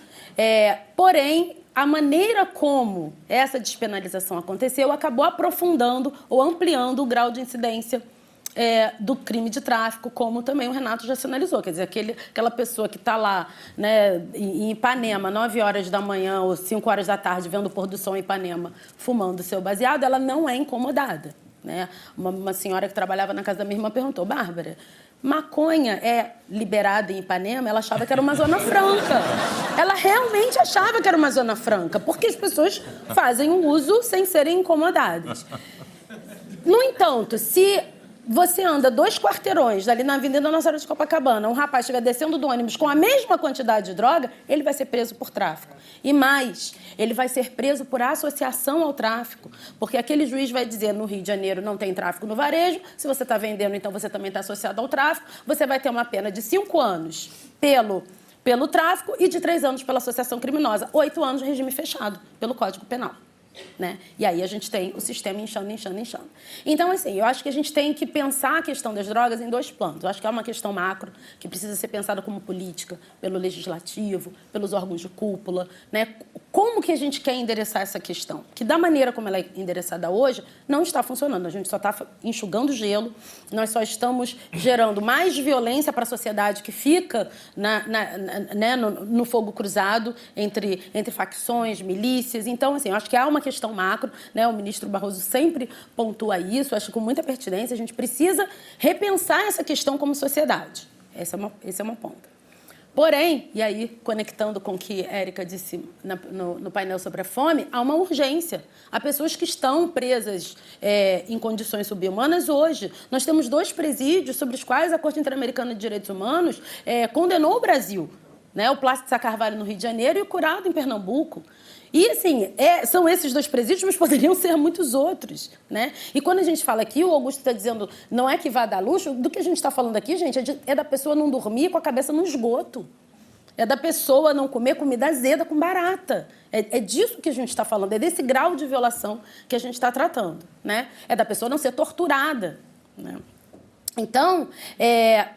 Porém, a maneira como essa despenalização aconteceu acabou aprofundando ou ampliando o grau de incidência do crime de tráfico, como também o Renato já sinalizou. Quer dizer, aquela pessoa que está lá, né, em Ipanema, 9 horas da manhã ou 5 horas da tarde, vendo o pôr do sol em Ipanema, fumando seu baseado, ela não é incomodada, né? Uma senhora que trabalhava na casa da minha irmã perguntou: Bárbara, maconha é liberada em Ipanema? Ela achava que era uma zona franca. Ela realmente achava que era uma zona franca, porque as pessoas fazem o uso sem serem incomodadas. No entanto, se você anda 2 quarteirões ali na Avenida Nossa Senhora de Copacabana, um rapaz estiver descendo do ônibus com a mesma quantidade de droga, ele vai ser preso por tráfico. E mais, ele vai ser preso por associação ao tráfico, porque aquele juiz vai dizer: no Rio de Janeiro não tem tráfico no varejo, se você está vendendo, então você também está associado ao tráfico, você vai ter uma pena de 5 anos pelo tráfico e de 3 anos pela associação criminosa, 8 anos de regime fechado pelo Código Penal. né? E aí a gente tem o sistema inchando. Então, assim, eu acho que a gente tem que pensar a questão das drogas em 2 planos. Eu acho que é uma questão macro, que precisa ser pensada como política, pelo legislativo, pelos órgãos de cúpula, né? Como que a gente quer endereçar essa questão? Que da maneira como ela é endereçada hoje, não está funcionando. A gente só está enxugando gelo, nós só estamos gerando mais violência para a sociedade que fica né, no fogo cruzado entre facções, milícias. Então, assim, eu acho que há uma questão macro, né? O ministro Barroso sempre pontua isso, acho que com muita pertinência. A gente precisa repensar essa questão como sociedade. Essa é uma ponta. Porém, e aí, conectando com o que a Érica disse no painel sobre a fome, há uma urgência. Há pessoas que estão presas em condições subhumanas hoje. Nós temos 2 presídios sobre os quais a Corte Interamericana de Direitos Humanos condenou o Brasil, né? O Plácido Sá Carvalho, no Rio de Janeiro, e o Curado, em Pernambuco. E, assim, são esses 2 presídios, mas poderiam ser muitos outros, né? E quando a gente fala aqui, o Augusto está dizendo, não é que vá dar luxo, do que a gente está falando aqui, gente, é da pessoa não dormir com a cabeça no esgoto. É da pessoa não comer comida azeda com barata. É disso que a gente está falando, é desse grau de violação que a gente está tratando, né? É da pessoa não ser torturada, né? Então,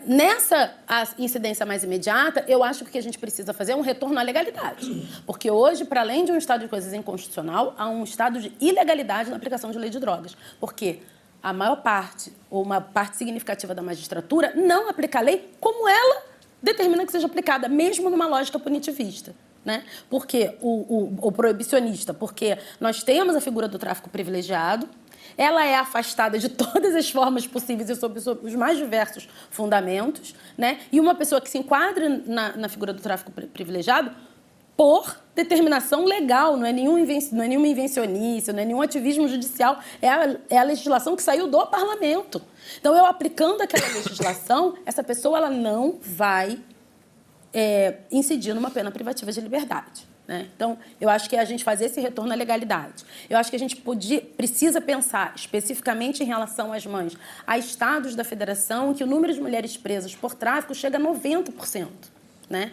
nessa incidência mais imediata, eu acho que o que a gente precisa fazer é um retorno à legalidade. Porque hoje, para além de um estado de coisas inconstitucional, há um estado de ilegalidade na aplicação de lei de drogas. Porque a maior parte, ou uma parte significativa da magistratura, não aplica a lei como ela determina que seja aplicada, mesmo numa lógica punitivista, né? Porque o proibicionista, porque nós temos a figura do tráfico privilegiado, ela é afastada de todas as formas possíveis e sob os mais diversos fundamentos, né? E uma pessoa que se enquadra na figura do tráfico privilegiado por determinação legal, não é nenhuma invencionice, não é nenhum ativismo judicial, é a legislação que saiu do parlamento. Então, eu aplicando aquela legislação, essa pessoa ela não vai incidir numa pena privativa de liberdade, né? Então, eu acho que a gente fazer esse retorno à legalidade. Eu acho que a gente precisa pensar especificamente em relação às mães. Há estados da federação em que o número de mulheres presas por tráfico chega a 90%, né?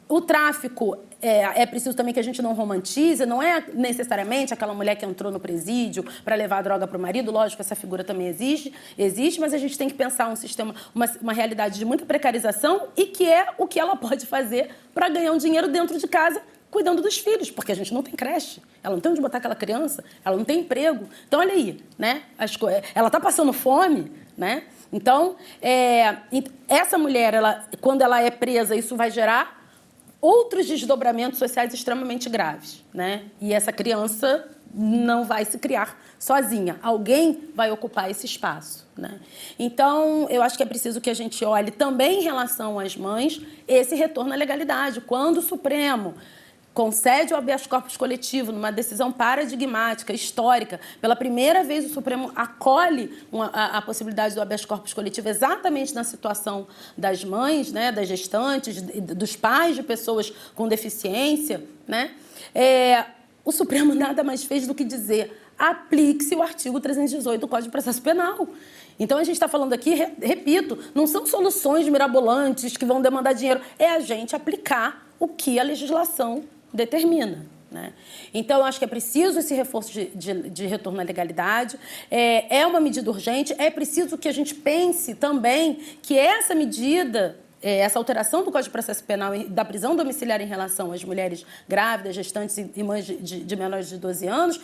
O tráfico, é preciso também que a gente não romantize, não é necessariamente aquela mulher que entrou no presídio para levar a droga para o marido, lógico, essa figura também existe, mas a gente tem que pensar um sistema, uma realidade de muita precarização e que é o que ela pode fazer para ganhar um dinheiro dentro de casa, cuidando dos filhos, porque a gente não tem creche, ela não tem onde botar aquela criança, ela não tem emprego. Então, olha aí, né? Ela está passando fome, né? Então, essa mulher, quando ela é presa, isso vai gerar outros desdobramentos sociais extremamente graves, né? E essa criança não vai se criar sozinha. Alguém vai ocupar esse espaço, né? Então, eu acho que é preciso que a gente olhe também em relação às mães esse retorno à legalidade. Quando o Supremo concede o habeas corpus coletivo numa decisão paradigmática, histórica. Pela primeira vez, o Supremo acolhe a possibilidade do habeas corpus coletivo exatamente na situação das mães, né, das gestantes, dos pais de pessoas com deficiência, né? O Supremo nada mais fez do que dizer: aplique-se o artigo 318 do Código de Processo Penal. Então, a gente está falando aqui, repito, não são soluções mirabolantes que vão demandar dinheiro, é a gente aplicar o que a legislação determina, né? Então, eu acho que é preciso esse reforço de retorno à legalidade, é uma medida urgente, é preciso que a gente pense também que essa medida, essa alteração do Código de Processo Penal da prisão domiciliar em relação às mulheres grávidas, gestantes e mães de menores de 12 anos,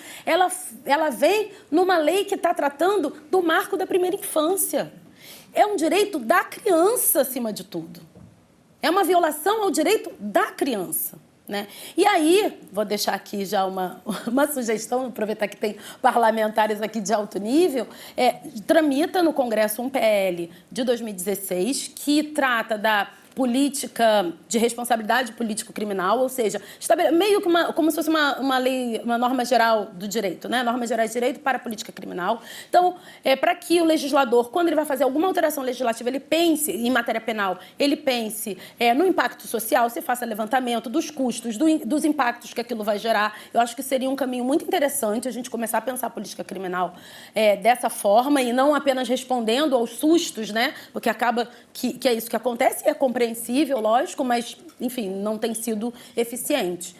ela vem numa lei que está tratando do marco da primeira infância. É um direito da criança, acima de tudo. É uma violação ao direito da criança, né? E aí, vou deixar aqui já uma sugestão, aproveitar que tem parlamentares aqui de alto nível, tramita no Congresso um PL de 2016 que trata da política de responsabilidade político-criminal, ou seja, meio que como se fosse uma lei, uma norma geral do direito, né? Normas gerais de direito para a política criminal. Então, para que o legislador, quando ele vai fazer alguma alteração legislativa, ele pense, em matéria penal, ele pense no impacto social, se faça levantamento dos custos, dos impactos que aquilo vai gerar. Eu acho que seria um caminho muito interessante a gente começar a pensar a política criminal dessa forma e não apenas respondendo aos sustos, né? Porque acaba que é isso que acontece e é compreensível, lógico, mas, enfim, não tem sido eficiente.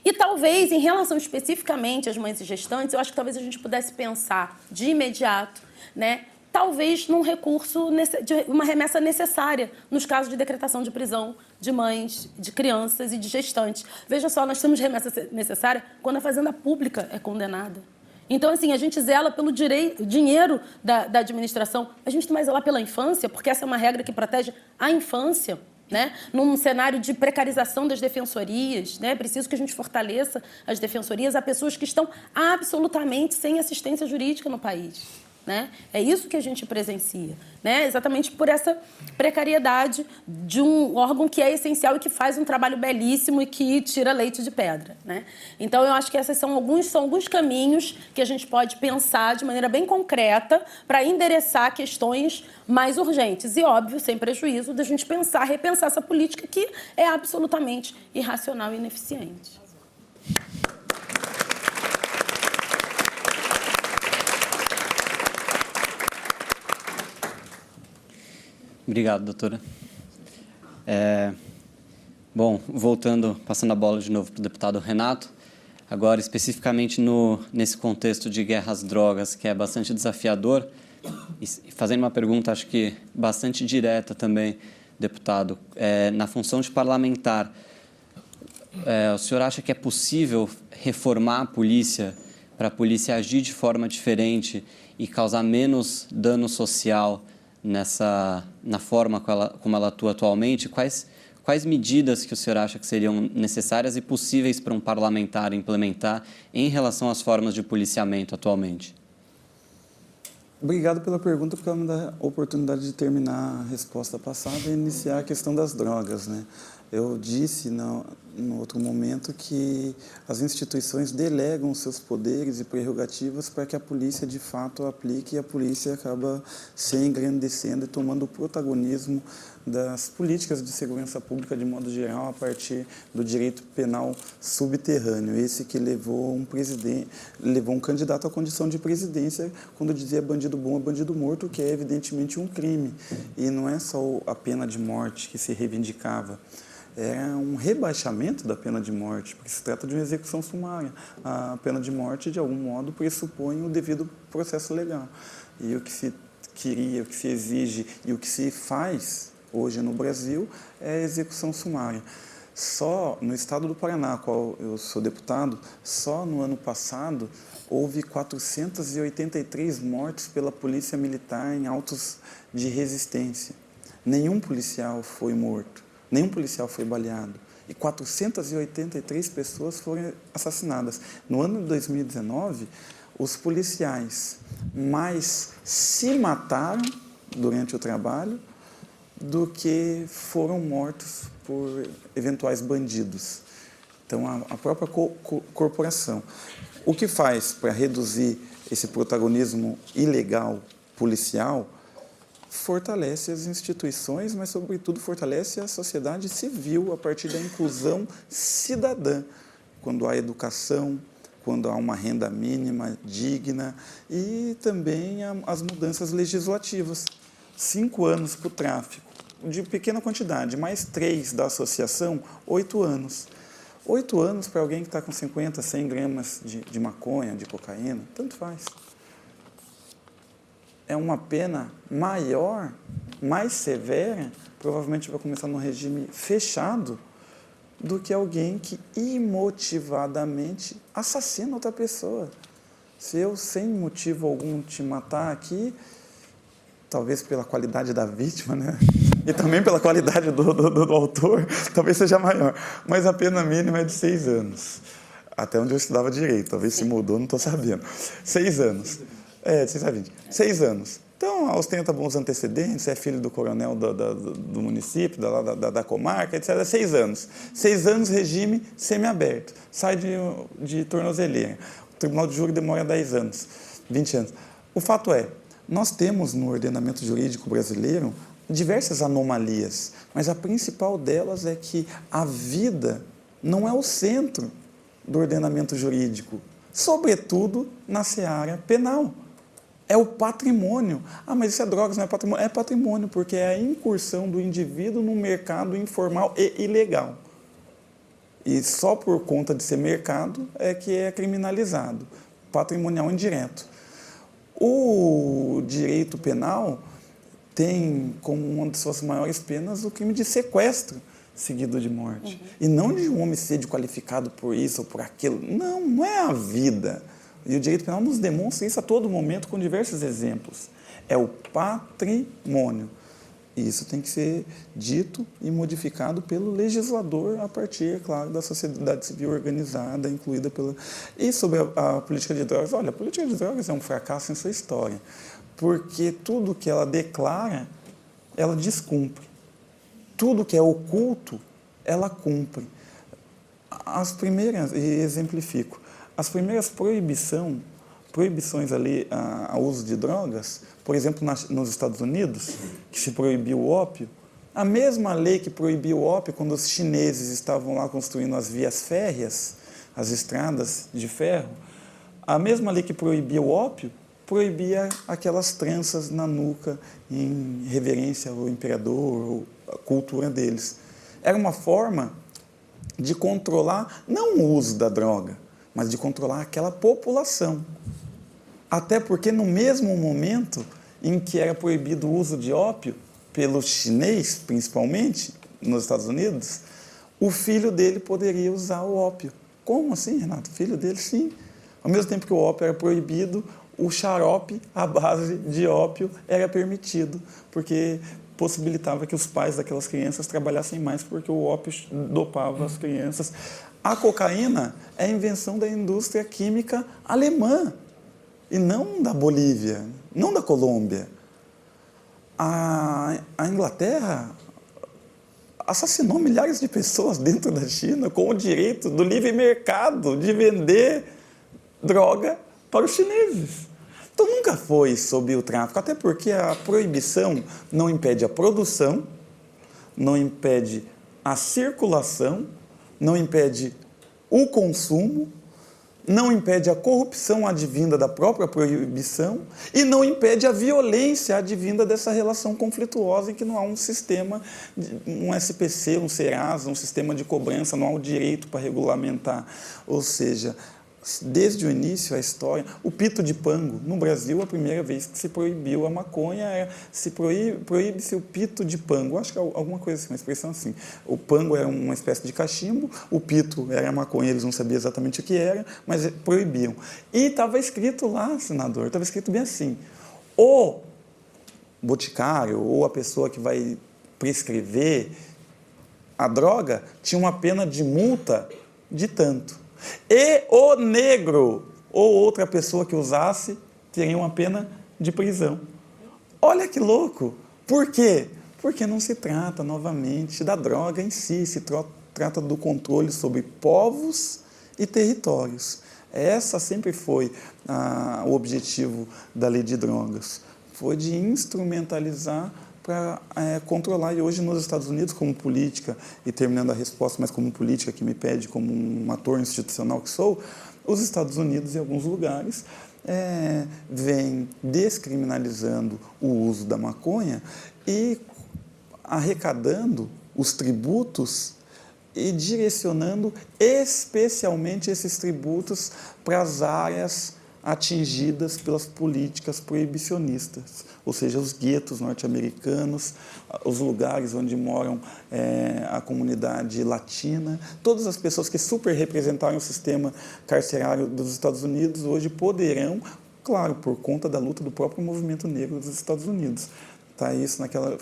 E talvez, em relação especificamente às mães e gestantes, eu acho que talvez a gente pudesse pensar de imediato, né, talvez num recurso, de uma remessa necessária nos casos de decretação de prisão de mães, de crianças e de gestantes. Veja só, nós temos remessa necessária quando a fazenda pública é condenada. Então, assim, a gente zela pelo dinheiro da administração, a gente também zela pela infância, porque essa é uma regra que protege a infância, né? Num cenário de precarização das defensorias, né? É preciso que a gente fortaleça as defensorias a pessoas que estão absolutamente sem assistência jurídica no país, né? É isso que a gente presencia, né? Exatamente por essa precariedade de um órgão que é essencial e que faz um trabalho belíssimo e que tira leite de pedra, né? Então, eu acho que esses são alguns caminhos que a gente pode pensar de maneira bem concreta para endereçar questões mais urgentes. E, óbvio, sem prejuízo da gente repensar essa política que é absolutamente irracional e ineficiente. Obrigado, doutora. Bom, passando a bola de novo para o deputado Renato, agora especificamente nesse contexto de guerra às drogas, que é bastante desafiador, e fazendo uma pergunta, acho que bastante direta também, deputado, na função de parlamentar, o senhor acha que é possível reformar a polícia para a polícia agir de forma diferente e causar menos dano social na forma como ela atua atualmente? Quais medidas que o senhor acha que seriam necessárias e possíveis para um parlamentar implementar em relação às formas de policiamento atualmente? Obrigado pela pergunta, porque ela me dá a oportunidade de terminar a resposta passada e iniciar a questão das drogas, né? Eu disse no outro momento que as instituições delegam seus poderes e prerrogativas para que a polícia, de fato, aplique, e a polícia acaba se engrandecendo e tomando o protagonismo das políticas de segurança pública, de modo geral, a partir do direito penal subterrâneo. Esse que levou um candidato à condição de presidência quando dizia bandido bom é bandido morto, que é evidentemente um crime. E não é só a pena de morte que se reivindicava. É um rebaixamento da pena de morte, porque se trata de uma execução sumária. A pena de morte, de algum modo, pressupõe o devido processo legal. E o que se queria, o que se exige e o que se faz hoje no Brasil é a execução sumária. Só no estado do Paraná, qual eu sou deputado, só no ano passado houve 483 mortes pela polícia militar em autos de resistência. Nenhum policial foi morto. Nenhum policial foi baleado e 483 pessoas foram assassinadas. No ano de 2019, os policiais mais se mataram durante o trabalho do que foram mortos por eventuais bandidos. Então, a própria corporação. O que faz para reduzir esse protagonismo ilegal policial? Fortalece as instituições, mas, sobretudo, fortalece a sociedade civil a partir da inclusão cidadã, quando há educação, quando há uma renda mínima digna e também as mudanças legislativas. 5 anos para o tráfico, de pequena quantidade, mais 3 da associação, 8 anos. 8 anos para alguém que está com 50, 100 gramas de maconha, de cocaína, tanto faz. É uma pena maior, mais severa, provavelmente vai começar num regime fechado, do que alguém que imotivadamente assassina outra pessoa. Se eu, sem motivo algum, te matar aqui, talvez pela qualidade da vítima, né? E também pela qualidade do autor, talvez seja maior. Mas a pena mínima é de 6 anos. Até onde eu estudava direito, talvez se mudou, não estou sabendo. 6 anos. 6 anos. Então, ostenta bons antecedentes, é filho do coronel do município, da comarca, etc. 6 anos. 6 anos, regime semiaberto. Sai de tornozeleira. O tribunal de júri demora 10 anos, 20 anos. O fato é, nós temos no ordenamento jurídico brasileiro diversas anomalias, mas a principal delas é que a vida não é o centro do ordenamento jurídico, sobretudo na seara penal. É o patrimônio. Ah, mas isso é drogas, não é patrimônio? É patrimônio, porque é a incursão do indivíduo no mercado informal e ilegal. E só por conta de ser mercado é que é criminalizado, patrimonial indireto. O direito penal tem como uma de suas maiores penas o crime de sequestro seguido de morte. E não de um homicídio qualificado por isso ou por aquilo. Não, não é a vida. E o direito penal nos demonstra isso a todo momento com diversos exemplos. É o patrimônio. E isso tem que ser dito e modificado pelo legislador a partir, claro, da sociedade civil organizada, incluída pela... E sobre a política de drogas, olha, a política de drogas é um fracasso em sua história, porque tudo que ela declara, ela descumpre. Tudo que é oculto, ela cumpre. As primeiras, e exemplifico, as primeiras proibições ali ao uso de drogas, por exemplo, nos Estados Unidos, que se proibiu o ópio, a mesma lei que proibiu o ópio quando os chineses estavam lá construindo as vias férreas, as estradas de ferro, a mesma lei que proibia o ópio, proibia aquelas tranças na nuca em reverência ao imperador, ou a cultura deles. Era uma forma de controlar, não o uso da droga, mas de controlar aquela população. Até porque no mesmo momento em que era proibido o uso de ópio, pelo chinês, principalmente, nos Estados Unidos, o filho dele poderia usar o ópio. Como assim, Renato? O filho dele, sim. Ao mesmo tempo que o ópio era proibido, o xarope à base de ópio era permitido, porque possibilitava que os pais daquelas crianças trabalhassem mais, porque o ópio dopava as crianças. A cocaína é a invenção da indústria química alemã, e não da Bolívia, não da Colômbia. A Inglaterra assassinou milhares de pessoas dentro da China com o direito do livre mercado de vender droga para os chineses. Então nunca foi sobre o tráfico, até porque a proibição não impede a produção, não impede a circulação, não impede o consumo, não impede a corrupção advinda da própria proibição e não impede a violência advinda dessa relação conflituosa em que não há um sistema, um SPC, um Serasa, um sistema de cobrança, não há o direito para regulamentar. Ou seja, desde o início a história, o pito de pango, no Brasil, a primeira vez que se proibiu a maconha, se proíbe-se o pito de pango, acho que é alguma coisa assim, uma expressão assim. O pango era uma espécie de cachimbo, o pito era a maconha, eles não sabiam exatamente o que era, mas proibiam. E estava escrito lá, senador, estava escrito bem assim, o boticário ou a pessoa que vai prescrever a droga tinha uma pena de multa de tanto. E o negro ou outra pessoa que usasse teria uma pena de prisão. Olha que louco! Por quê? Porque não se trata, novamente, da droga em si, se trata do controle sobre povos e territórios. Essa sempre foi o objetivo da lei de drogas, foi de instrumentalizar para controlar. E hoje nos Estados Unidos, como política, e terminando a resposta, mas como política que me pede, como um ator institucional que sou, os Estados Unidos, em alguns lugares, vêm descriminalizando o uso da maconha e arrecadando os tributos e direcionando especialmente esses tributos para as áreas atingidas pelas políticas proibicionistas, ou seja, os guetos norte-americanos, os lugares onde moram a comunidade latina, todas as pessoas que superrepresentaram o sistema carcerário dos Estados Unidos hoje poderão, claro, por conta da luta do próprio movimento negro dos Estados Unidos. Está isso naquela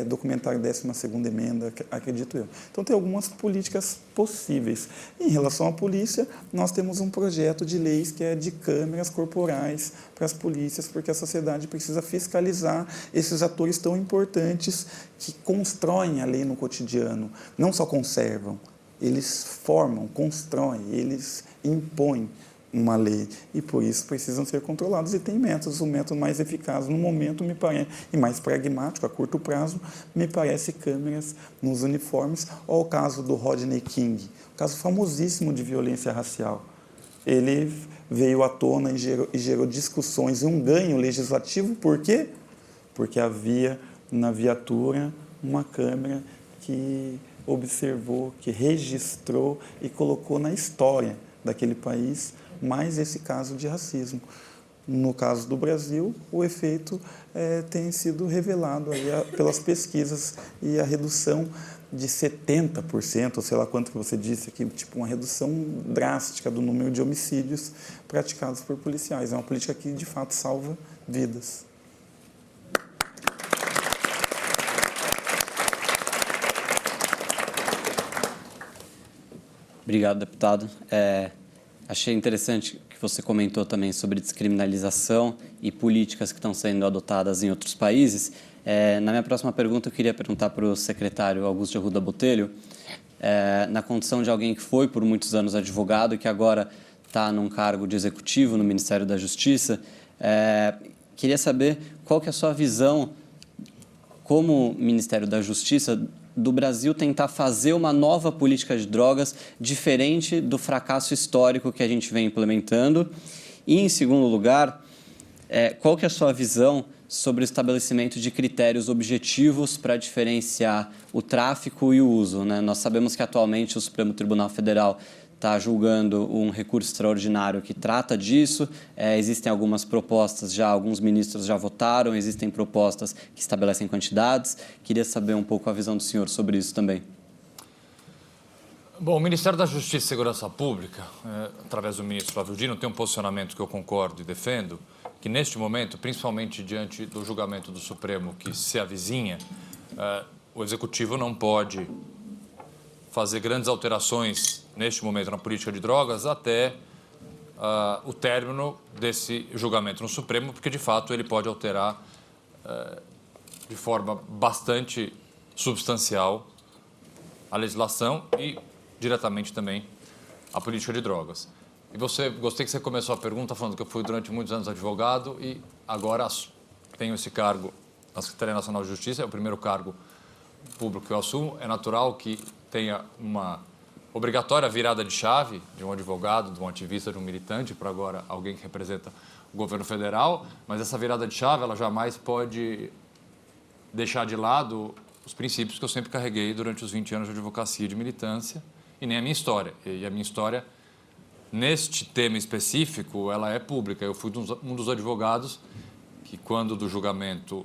documentário 12ª emenda, acredito eu. Então, tem algumas políticas possíveis. Em relação à polícia, nós temos um projeto de leis que é de câmeras corporais para as polícias, porque a sociedade precisa fiscalizar esses atores tão importantes que constroem a lei no cotidiano. Não só conservam, eles formam, constroem, eles impõem uma lei, e por isso precisam ser controlados, e tem métodos. O método mais eficaz no momento me parece, e mais pragmático a curto prazo, me parece câmeras nos uniformes. Ou o caso do Rodney King, caso famosíssimo de violência racial. Ele veio à tona e gerou discussões e um ganho legislativo. Por quê? Porque havia na viatura uma câmera que observou, que registrou e colocou na história daquele país mais esse caso de racismo. No caso do Brasil, o efeito tem sido revelado aí pelas pesquisas e a redução de 70%, ou sei lá quanto que você disse aqui, tipo uma redução drástica do número de homicídios praticados por policiais. É uma política que, de fato, salva vidas. Obrigado, deputado. Achei interessante que você comentou também sobre descriminalização e políticas que estão sendo adotadas em outros países. Na minha próxima pergunta, eu queria perguntar para o secretário Augusto de Arruda Botelho, na condição de alguém que foi por muitos anos advogado e que agora está num cargo de executivo no Ministério da Justiça, queria saber qual que é a sua visão como Ministério da Justiça do Brasil tentar fazer uma nova política de drogas diferente do fracasso histórico que a gente vem implementando. E, em segundo lugar, qual que é a sua visão sobre o estabelecimento de critérios objetivos para diferenciar o tráfico e o uso, né? Nós sabemos que atualmente o Supremo Tribunal Federal está julgando um recurso extraordinário que trata disso. Existem algumas propostas já, alguns ministros já votaram, existem propostas que estabelecem quantidades. Queria saber um pouco a visão do senhor sobre isso também. Bom, o Ministério da Justiça e Segurança Pública, através do ministro Flávio Dino, tem um posicionamento que eu concordo e defendo, que neste momento, principalmente diante do julgamento do Supremo que se avizinha, o Executivo não pode fazer grandes alterações neste momento na política de drogas até o término desse julgamento no Supremo, porque de fato ele pode alterar de forma bastante substancial a legislação e diretamente também a política de drogas. E gostei que você começou a pergunta falando que eu fui durante muitos anos advogado e agora tenho esse cargo na Secretaria Nacional de Justiça, é o primeiro cargo público que eu assumo. É natural que tenha uma obrigatória virada de chave de um advogado, de um ativista, de um militante, para agora alguém que representa o governo federal, mas essa virada de chave ela jamais pode deixar de lado os princípios que eu sempre carreguei durante os 20 anos de advocacia e de militância, e nem a minha história. E a minha história, neste tema específico, ela é pública. Eu fui um dos advogados que, quando do julgamento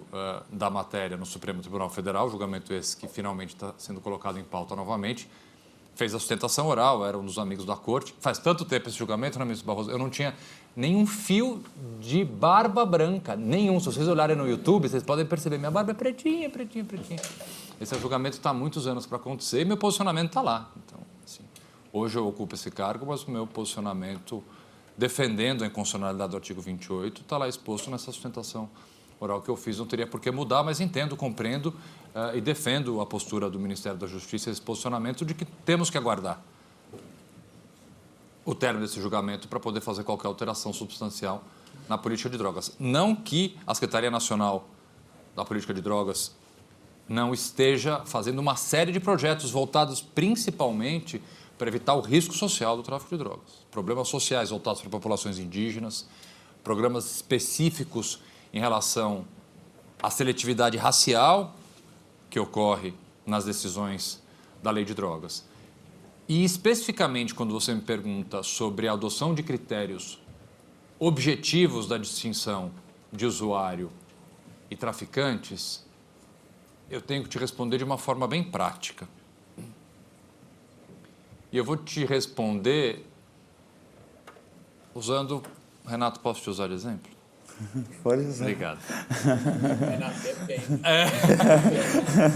da matéria no Supremo Tribunal Federal, julgamento esse que finalmente está sendo colocado em pauta novamente, fez a sustentação oral, era um dos amigos da corte. Faz tanto tempo esse julgamento, né, ministro Barroso? Eu não tinha nenhum fio de barba branca, nenhum. Se vocês olharem no YouTube, vocês podem perceber, minha barba é pretinha, pretinha, pretinha. Esse julgamento está há muitos anos para acontecer e meu posicionamento está lá. Então, assim, hoje eu ocupo esse cargo, mas o meu posicionamento, defendendo a inconstitucionalidade do artigo 28, está lá exposto nessa sustentação oral que eu fiz. Não teria por que mudar, mas entendo, compreendo e defendo a postura do Ministério da Justiça, esse posicionamento de que temos que aguardar o término desse julgamento para poder fazer qualquer alteração substancial na política de drogas. Não que a Secretaria Nacional da Política de Drogas não esteja fazendo uma série de projetos voltados principalmente para evitar o risco social do tráfico de drogas. Problemas sociais voltados para populações indígenas, programas específicos em relação à seletividade racial que ocorre nas decisões da lei de drogas. E, especificamente, quando você me pergunta sobre a adoção de critérios objetivos da distinção de usuário e traficantes, eu tenho que te responder de uma forma bem prática. E eu vou te responder usando... Renato, posso te usar de exemplo? Pode usar. Obrigado.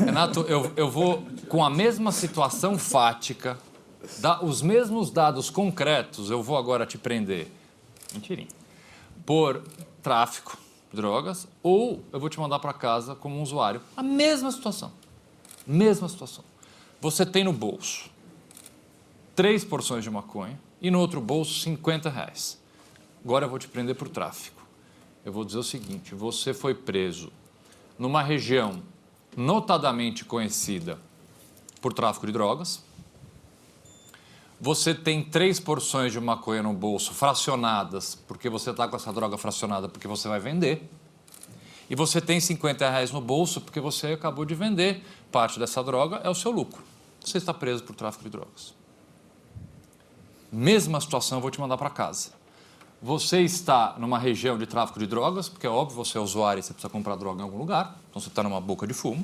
Renato, eu vou com a mesma situação fática, os mesmos dados concretos, eu vou agora te prender, mentirinha, por tráfico de drogas, ou eu vou te mandar para casa como um usuário. A mesma situação. Mesma situação. Você tem no bolso 3 porções de maconha e no outro bolso R$50. Agora eu vou te prender por tráfico. Eu vou dizer o seguinte, você foi preso numa região notadamente conhecida por tráfico de drogas, você tem 3 porções de maconha no bolso fracionadas, porque você está com essa droga fracionada porque você vai vender, e você tem R$50 no bolso porque você acabou de vender parte dessa droga é o seu lucro. Você está preso por tráfico de drogas. Mesma situação, eu vou te mandar para casa. Você está numa região de tráfico de drogas, porque é óbvio, você é usuário e você precisa comprar droga em algum lugar, então você está numa boca de fumo.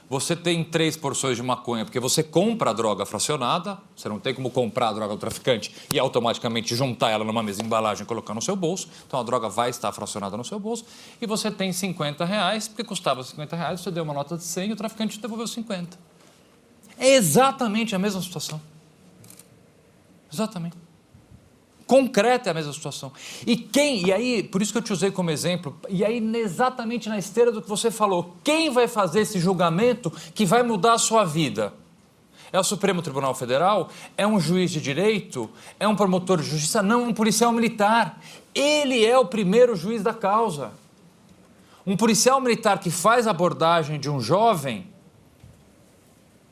Você tem 3 porções de maconha, porque você compra a droga fracionada, você não tem como comprar a droga do traficante e automaticamente juntar ela numa mesma embalagem e colocar no seu bolso, então a droga vai estar fracionada no seu bolso, e você tem R$50, porque custava R$50, você deu uma nota de 100 e o traficante te devolveu 50. É exatamente a mesma situação. Exatamente. Concreta é a mesma situação. E aí, por isso que eu te usei como exemplo, e aí exatamente na esteira do que você falou, quem vai fazer esse julgamento que vai mudar a sua vida? É o Supremo Tribunal Federal? É um juiz de direito? É um promotor de justiça? Não, um policial militar. Ele é o primeiro juiz da causa. Um policial militar que faz a abordagem de um jovem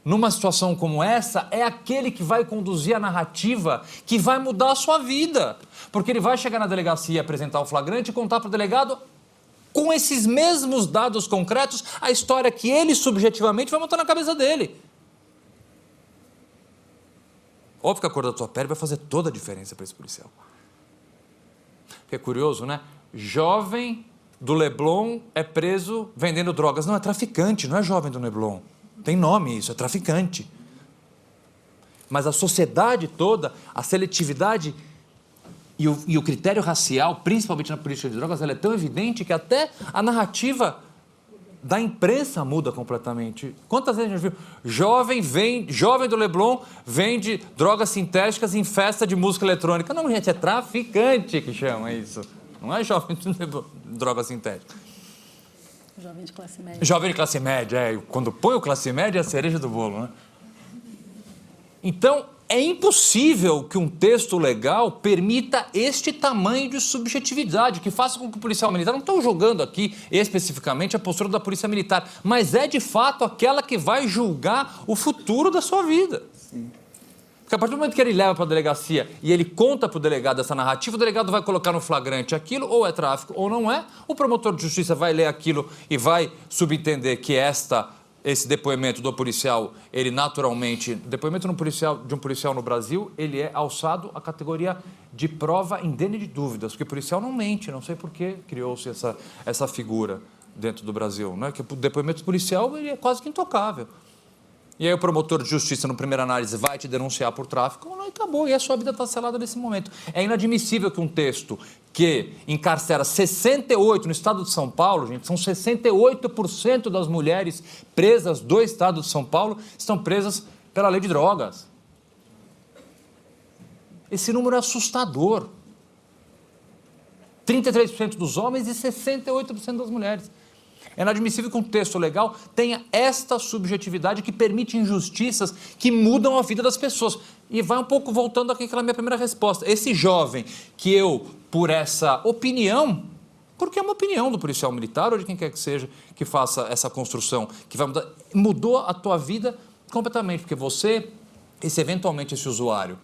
numa situação como essa, é aquele que vai conduzir a narrativa que vai mudar a sua vida. Porque ele vai chegar na delegacia, apresentar o flagrante e contar para o delegado, com esses mesmos dados concretos, a história que ele subjetivamente vai montar na cabeça dele. Óbvio que a cor da tua pele vai fazer toda a diferença para esse policial. Porque é curioso, né? Jovem do Leblon é preso vendendo drogas. Não, é traficante, não é jovem do Leblon. Tem nome isso, é traficante. Mas a sociedade toda, a seletividade e o critério racial, principalmente na política de drogas, ela é tão evidente que até a narrativa da imprensa muda completamente. Quantas vezes a gente viu? Jovem do Leblon vende drogas sintéticas em festa de música eletrônica. Não, gente, é traficante que chama isso. Não é jovem do Leblon, droga sintética. Jovem de classe média. Jovem de classe média, quando põe o classe média é a cereja do bolo, né? Então, é impossível que um texto legal permita este tamanho de subjetividade, que faça com que o policial militar, não estou julgando aqui especificamente a postura da polícia militar, mas é de fato aquela que vai julgar o futuro da sua vida. Sim. Porque a partir do momento que ele leva para a delegacia e ele conta para o delegado essa narrativa, o delegado vai colocar no flagrante aquilo, ou é tráfico ou não é, o promotor de justiça vai ler aquilo e vai subentender que esse depoimento do policial, ele naturalmente, depoimento de um policial no Brasil, ele é alçado à categoria de prova indene de dúvidas, porque o policial não mente, não sei por que criou-se essa figura dentro do Brasil, né? Que o depoimento policial ele é quase que intocável. E aí o promotor de justiça, no primeira análise, vai te denunciar por tráfico, e acabou, e a sua vida está selada nesse momento. É inadmissível que um texto que encarcera 68% no estado de São Paulo, gente, são 68% das mulheres presas do estado de São Paulo estão presas pela lei de drogas. Esse número é assustador. 33% dos homens e 68% das mulheres. É inadmissível que um texto legal tenha esta subjetividade que permite injustiças que mudam a vida das pessoas. E vai um pouco voltando aqui àquela minha primeira resposta. Esse jovem que eu, por essa opinião, porque é uma opinião do policial militar ou de quem quer que seja que faça essa construção, que vai mudar, mudou a tua vida completamente, porque você, eventualmente esse usuário,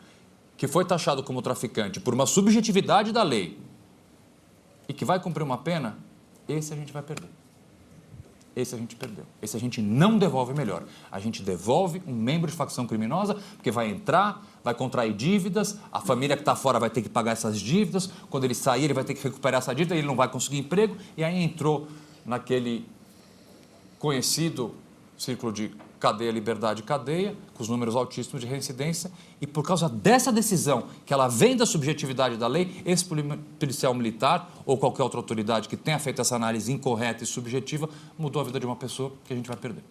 que foi taxado como traficante por uma subjetividade da lei e que vai cumprir uma pena, esse a gente vai perder. Esse a gente perdeu. Esse a gente não devolve melhor. A gente devolve um membro de facção criminosa, porque vai entrar, vai contrair dívidas, a família que está fora vai ter que pagar essas dívidas, quando ele sair ele vai ter que recuperar essa dívida, ele não vai conseguir emprego, e aí entrou naquele conhecido círculo de cadeia, liberdade, cadeia, com os números altíssimos de reincidência, e por causa dessa decisão, que ela vem da subjetividade da lei, esse policial militar ou qualquer outra autoridade que tenha feito essa análise incorreta e subjetiva, mudou a vida de uma pessoa que a gente vai perder.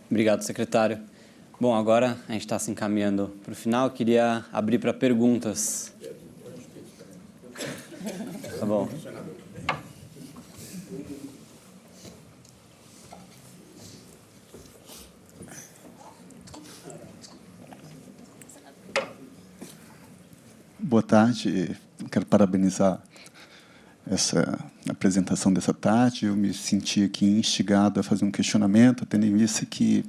Obrigado, secretário. Bom, agora a gente está se encaminhando para o final. Eu queria abrir para perguntas. Tá bom. Boa tarde. Quero parabenizar essa apresentação dessa tarde. Eu me senti aqui instigado a fazer um questionamento, tendo em vista que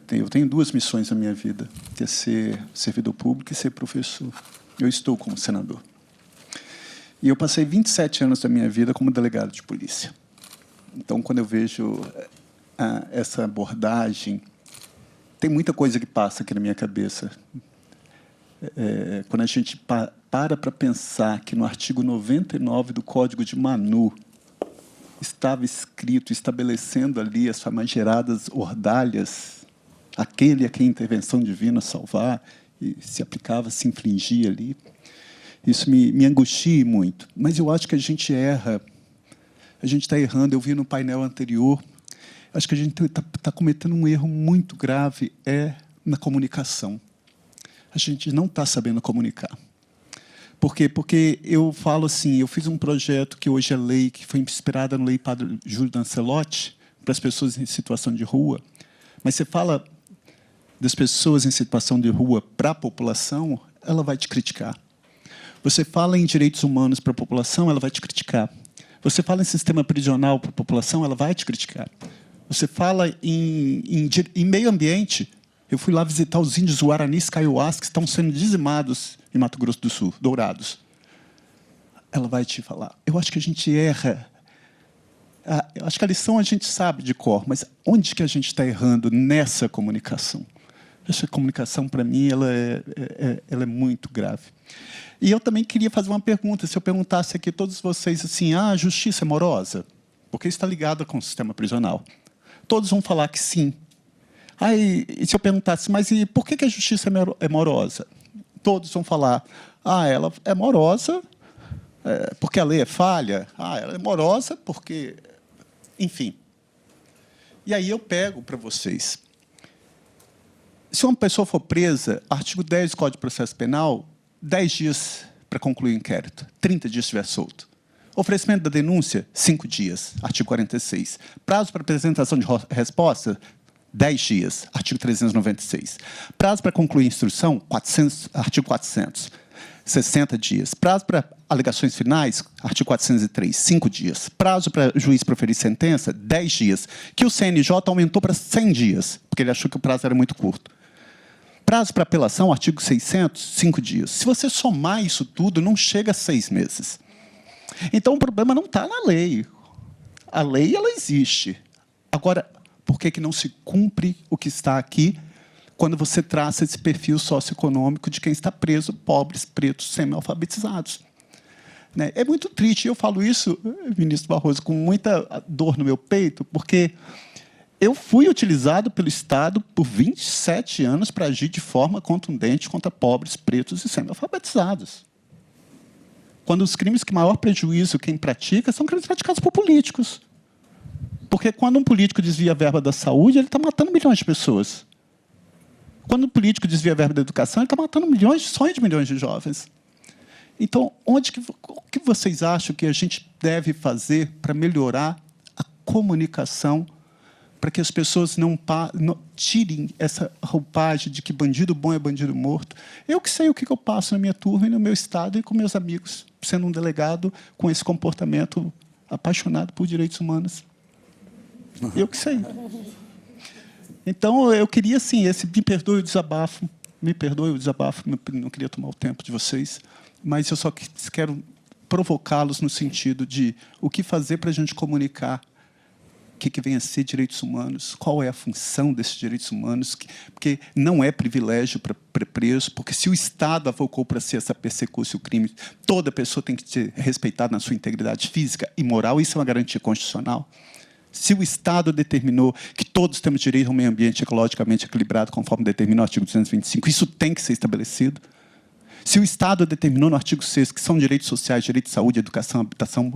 eu tenho 2 missões na minha vida, que é ser servidor público e ser professor. Eu estou como senador. E eu passei 27 anos da minha vida como delegado de polícia. Então, quando eu vejo essa abordagem, tem muita coisa que passa aqui na minha cabeça. Quando a gente para pensar que no artigo 99 do Código de Manu estava escrito, estabelecendo ali as famigeradas ordalhas, aquele a quem a intervenção divina salvar, e se aplicava, se infligia ali. Isso me angustia muito. Mas eu acho que a gente erra, a gente está errando. Eu vi no painel anterior, acho que a gente está cometendo um erro muito grave na comunicação. A gente não está sabendo comunicar. Por quê? Porque eu falo assim, eu fiz um projeto que hoje é lei, que foi inspirada na lei Padre Júlio Lancelotti, para as pessoas em situação de rua. Mas você fala das pessoas em situação de rua para a população, ela vai te criticar. Você fala em direitos humanos para a população, ela vai te criticar. Você fala em sistema prisional para a população, ela vai te criticar. Você fala em meio ambiente. Eu fui lá visitar os índios Guaranis Kaiowás, que estão sendo dizimados em Mato Grosso do Sul, dourados. Ela vai te falar. Eu acho que a gente erra. Eu acho que a lição a gente sabe de cor, mas onde que a gente está errando nessa comunicação? Essa comunicação, para mim, ela é muito grave. E eu também queria fazer uma pergunta. Se eu perguntasse aqui a todos vocês assim, a justiça é morosa? Porque está ligada com o sistema prisional. Todos vão falar que sim. E se eu perguntasse, mas e por que a justiça é morosa? Todos vão falar, ela é morosa porque a lei é falha. Ela é morosa porque... Enfim. E aí eu pego para vocês. Se uma pessoa for presa, artigo 10 do Código de Processo Penal, 10 dias para concluir o inquérito, 30 dias se estiver solto. Oferecimento da denúncia, 5 dias, artigo 46. Prazo para apresentação de resposta, 10 dias, artigo 396. Prazo para concluir a instrução, artigo 400, 60 dias. Prazo para alegações finais, artigo 403, 5 dias. Prazo para juiz proferir sentença, 10 dias, que o CNJ aumentou para 100 dias, porque ele achou que o prazo era muito curto. Prazo para apelação, artigo 600, 5 dias. Se você somar isso tudo, não chega a 6 meses. Então, o problema não está na lei. A lei, ela existe. Agora, por que não se cumpre o que está aqui quando você traça esse perfil socioeconômico de quem está preso, pobres, pretos, semi-alfabetizados? É muito triste. Eu falo isso, ministro Barroso, com muita dor no meu peito, porque eu fui utilizado pelo Estado por 27 anos para agir de forma contundente contra pobres, pretos e semi-alfabetizados. Quando os crimes que maior prejuízo quem pratica são crimes praticados por políticos. Porque quando um político desvia a verba da saúde, ele está matando milhões de pessoas. Quando um político desvia a verba da educação, ele está matando sonhos de milhões de jovens. Então, o que vocês acham que a gente deve fazer para melhorar a comunicação, para que as pessoas não tirem essa roupagem de que bandido bom é bandido morto? Eu que sei o que eu passo na minha turma e no meu estado e com meus amigos, sendo um delegado com esse comportamento apaixonado por direitos humanos. Eu que sei. Então, eu queria, assim, me perdoe o desabafo, não queria tomar o tempo de vocês, mas eu só quero provocá-los no sentido de o que fazer para a gente comunicar o que vem a ser direitos humanos, qual é a função desses direitos humanos, porque não é privilégio para preso, porque se o Estado avocou para si essa persecução e o crime, toda pessoa tem que ser respeitada na sua integridade física e moral, isso é uma garantia constitucional. Se o Estado determinou que todos temos direito a um meio ambiente ecologicamente equilibrado, conforme determina o artigo 225, isso tem que ser estabelecido. Se o Estado determinou no artigo 6º que são direitos sociais, direito de saúde, educação, habitação,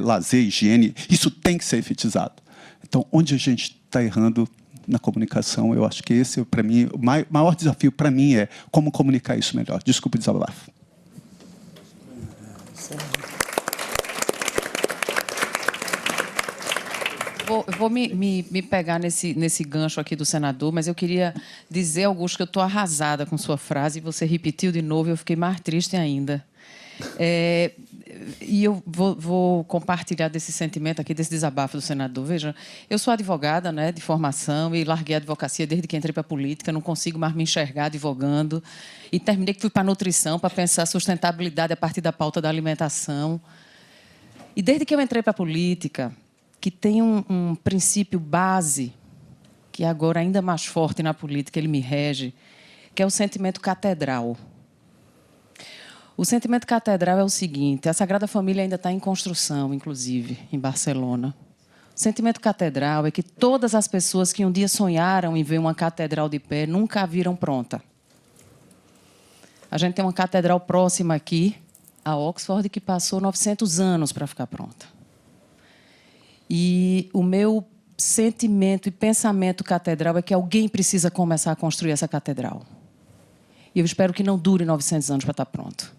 lazer, higiene, isso tem que ser efetivado. Então, onde a gente está errando na comunicação, eu acho que esse, para mim, o maior desafio para mim é como comunicar isso melhor. Desculpe o desabafo. Vou me pegar nesse gancho aqui do senador, mas eu queria dizer, Augusto, que eu estou arrasada com sua frase, e você repetiu de novo e eu fiquei mais triste ainda. E eu vou compartilhar desse sentimento aqui, desse desabafo do senador. Veja, eu sou advogada, né, de formação e larguei a advocacia desde que entrei para a política, não consigo mais me enxergar advogando. E terminei que fui para a nutrição para pensar sustentabilidade a partir da pauta da alimentação. E desde que eu entrei para a política, que tem um princípio base, que é agora ainda mais forte na política, ele me rege, que é o sentimento catedral. O sentimento catedral é o seguinte: a Sagrada Família ainda está em construção, inclusive, em Barcelona. O sentimento catedral é que todas as pessoas que um dia sonharam em ver uma catedral de pé nunca a viram pronta. A gente tem uma catedral próxima aqui, a Oxford, que passou 900 anos para ficar pronta. E o meu sentimento e pensamento catedral é que alguém precisa começar a construir essa catedral. E eu espero que não dure 900 anos para estar pronto.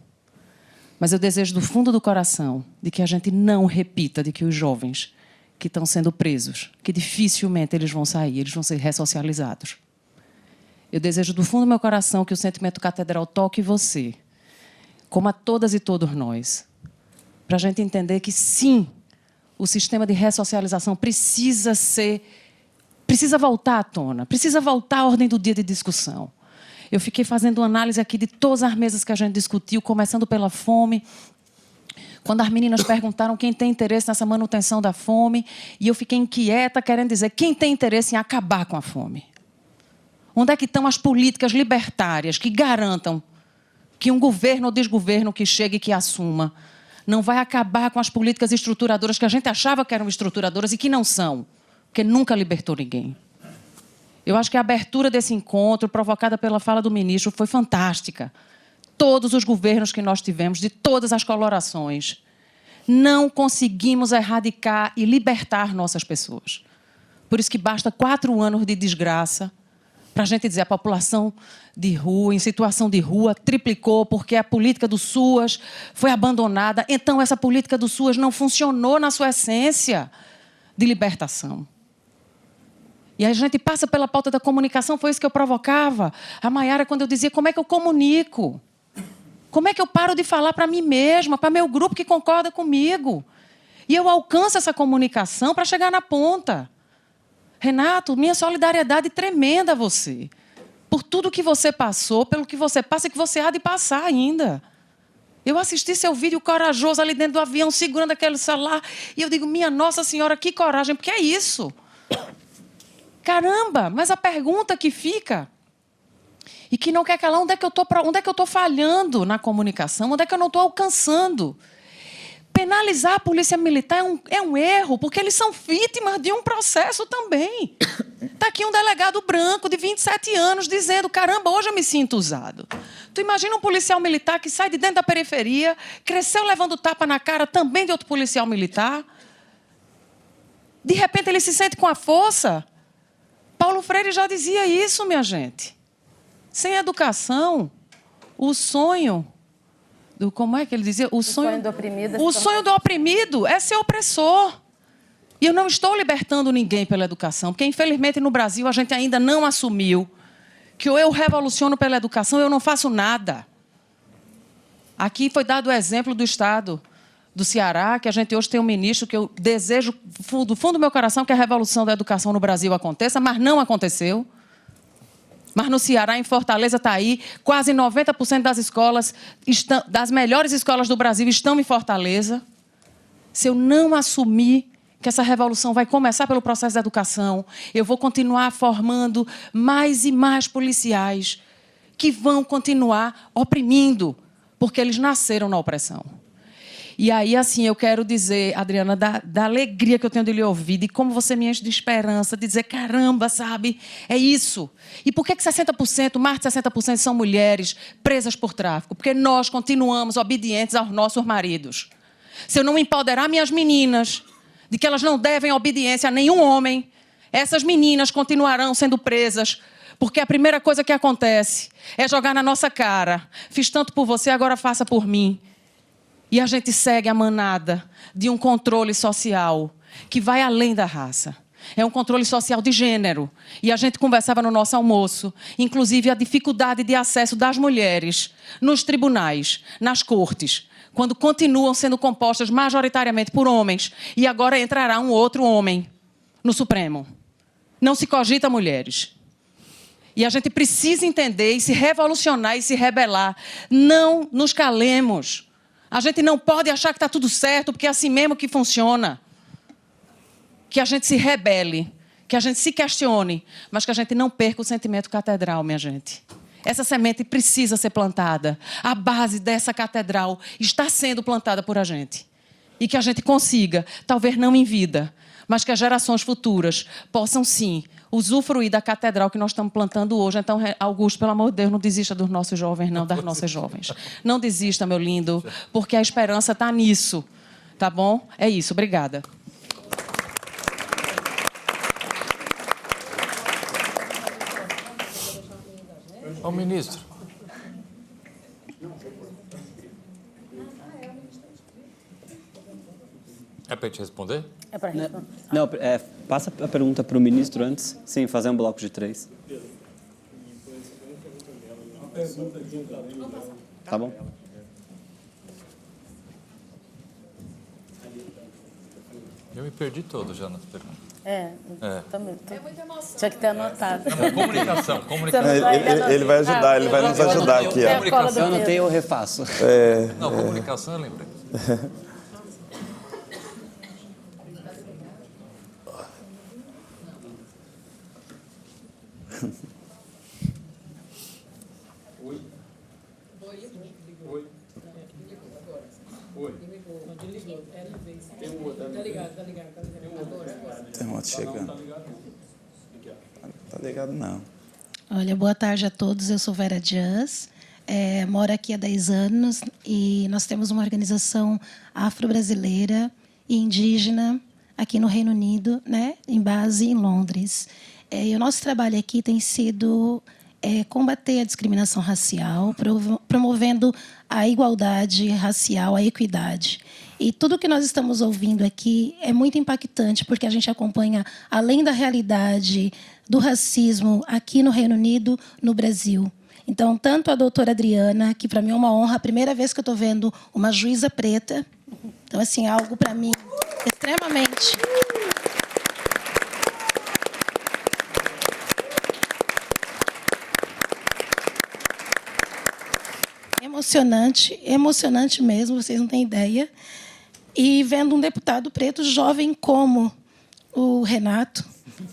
Mas eu desejo do fundo do coração de que a gente não repita de que os jovens que estão sendo presos, que dificilmente eles vão sair, eles vão ser ressocializados. Eu desejo do fundo do meu coração que o sentimento catedral toque você, como a todas e todos nós, para a gente entender que, sim, o sistema de ressocialização precisa voltar à tona, precisa voltar à ordem do dia de discussão. Eu fiquei fazendo uma análise aqui de todas as mesas que a gente discutiu, começando pela fome, quando as meninas perguntaram quem tem interesse nessa manutenção da fome, e eu fiquei inquieta, querendo dizer quem tem interesse em acabar com a fome. Onde é que estão as políticas libertárias que garantam que um governo ou desgoverno que chegue e que assuma não vai acabar com as políticas estruturadoras que a gente achava que eram estruturadoras e que não são, porque nunca libertou ninguém. Eu acho que a abertura desse encontro, provocada pela fala do ministro, foi fantástica. Todos os governos que nós tivemos, de todas as colorações, não conseguimos erradicar e libertar nossas pessoas. Por isso que basta 4 anos de desgraça para a gente dizer a população de rua, em situação de rua, triplicou porque a política do SUAS foi abandonada. Então, essa política do SUAS não funcionou na sua essência de libertação. E a gente passa pela pauta da comunicação, foi isso que eu provocava. A Maiara, quando eu dizia, como é que eu comunico? Como é que eu paro de falar para mim mesma, para meu grupo que concorda comigo? E eu alcanço essa comunicação para chegar na ponta. Renato, minha solidariedade tremenda a você. Por tudo que você passou, pelo que você passa e que você há de passar ainda. Eu assisti seu vídeo corajoso ali dentro do avião, segurando aquele celular, e eu digo, minha Nossa Senhora, que coragem, porque é isso. Caramba, mas a pergunta que fica, e que não quer calar, onde é que eu estou falhando na comunicação? Onde é que eu não estou alcançando? Penalizar a polícia militar é um erro, porque eles são vítimas de um processo também. Está aqui um delegado branco de 27 anos dizendo, caramba, hoje eu me sinto usado. Tu imagina um policial militar que sai de dentro da periferia, cresceu levando tapa na cara também de outro policial militar. De repente ele se sente com a força. Paulo Freire já dizia isso, minha gente. Sem educação, o sonho... Como é que ele dizia? O sonho do oprimido. O sonho do oprimido é ser opressor. E eu não estou libertando ninguém pela educação, porque, infelizmente, no Brasil, a gente ainda não assumiu que ou eu revoluciono pela educação ou eu não faço nada. Aqui foi dado o exemplo do Estado do Ceará, que a gente hoje tem um ministro que eu desejo, do fundo do meu coração, que a revolução da educação no Brasil aconteça, mas não aconteceu. Mas no Ceará, em Fortaleza, está aí, quase 90% das escolas, das melhores escolas do Brasil estão em Fortaleza. Se eu não assumir que essa revolução vai começar pelo processo da educação, eu vou continuar formando mais e mais policiais que vão continuar oprimindo, porque eles nasceram na opressão. E aí, assim, eu quero dizer, Adriana, da alegria que eu tenho de lhe ouvir, de como você me enche de esperança, de dizer, caramba, sabe, é isso. E por que 60%, mais de 60% são mulheres presas por tráfico? Porque nós continuamos obedientes aos nossos maridos. Se eu não empoderar minhas meninas de que elas não devem obediência a nenhum homem, essas meninas continuarão sendo presas, porque a primeira coisa que acontece é jogar na nossa cara, fiz tanto por você, agora faça por mim. E a gente segue a manada de um controle social que vai além da raça. É um controle social de gênero. E a gente conversava no nosso almoço, inclusive a dificuldade de acesso das mulheres nos tribunais, nas cortes, quando continuam sendo compostas majoritariamente por homens, e agora entrará um outro homem no Supremo. Não se cogita mulheres. E a gente precisa entender e se revolucionar e se rebelar. Não nos calemos. A gente não pode achar que está tudo certo, porque é assim mesmo que funciona. Que a gente se rebele, que a gente se questione, mas que a gente não perca o sentimento catedral, minha gente. Essa semente precisa ser plantada. A base dessa catedral está sendo plantada por a gente. E que a gente consiga, talvez não em vida, mas que as gerações futuras possam, sim, usufruir da catedral que nós estamos plantando hoje. Então, Augusto, pelo amor de Deus, não desista dos nossos jovens, não, das nossas jovens. Não desista, meu lindo, porque a esperança está nisso. Tá bom? É isso. Obrigada. Ao ministro. É para te responder? É para responder. Não, passa a pergunta para o ministro antes. Sim, fazer um bloco de 3. Tá bom. Eu me perdi todo já nas perguntas. Também. Tinha que ter anotado. Comunicação. Ele vai ajudar, ele vai nos ajudar aqui. Ó. Comunicação. Eu anotei, eu refaço. Não, comunicação eu lembrei. Tem um outro chegando. Tá ligado, não. Olha, boa tarde a todos. Eu sou Vera Dias, moro aqui há 10 anos e nós temos uma organização afro-brasileira e indígena aqui no Reino Unido, né, em base em Londres. E o nosso trabalho aqui tem sido combater a discriminação racial, promovendo a igualdade racial, a equidade. E tudo que nós estamos ouvindo aqui é muito impactante, porque a gente acompanha, além da realidade do racismo aqui no Reino Unido, no Brasil. Então, tanto a doutora Adriana, que para mim é uma honra, a primeira vez que eu estou vendo uma juíza preta. Então, assim, algo para mim extremamente... emocionante mesmo, vocês não têm ideia. E vendo um deputado preto jovem como o Renato,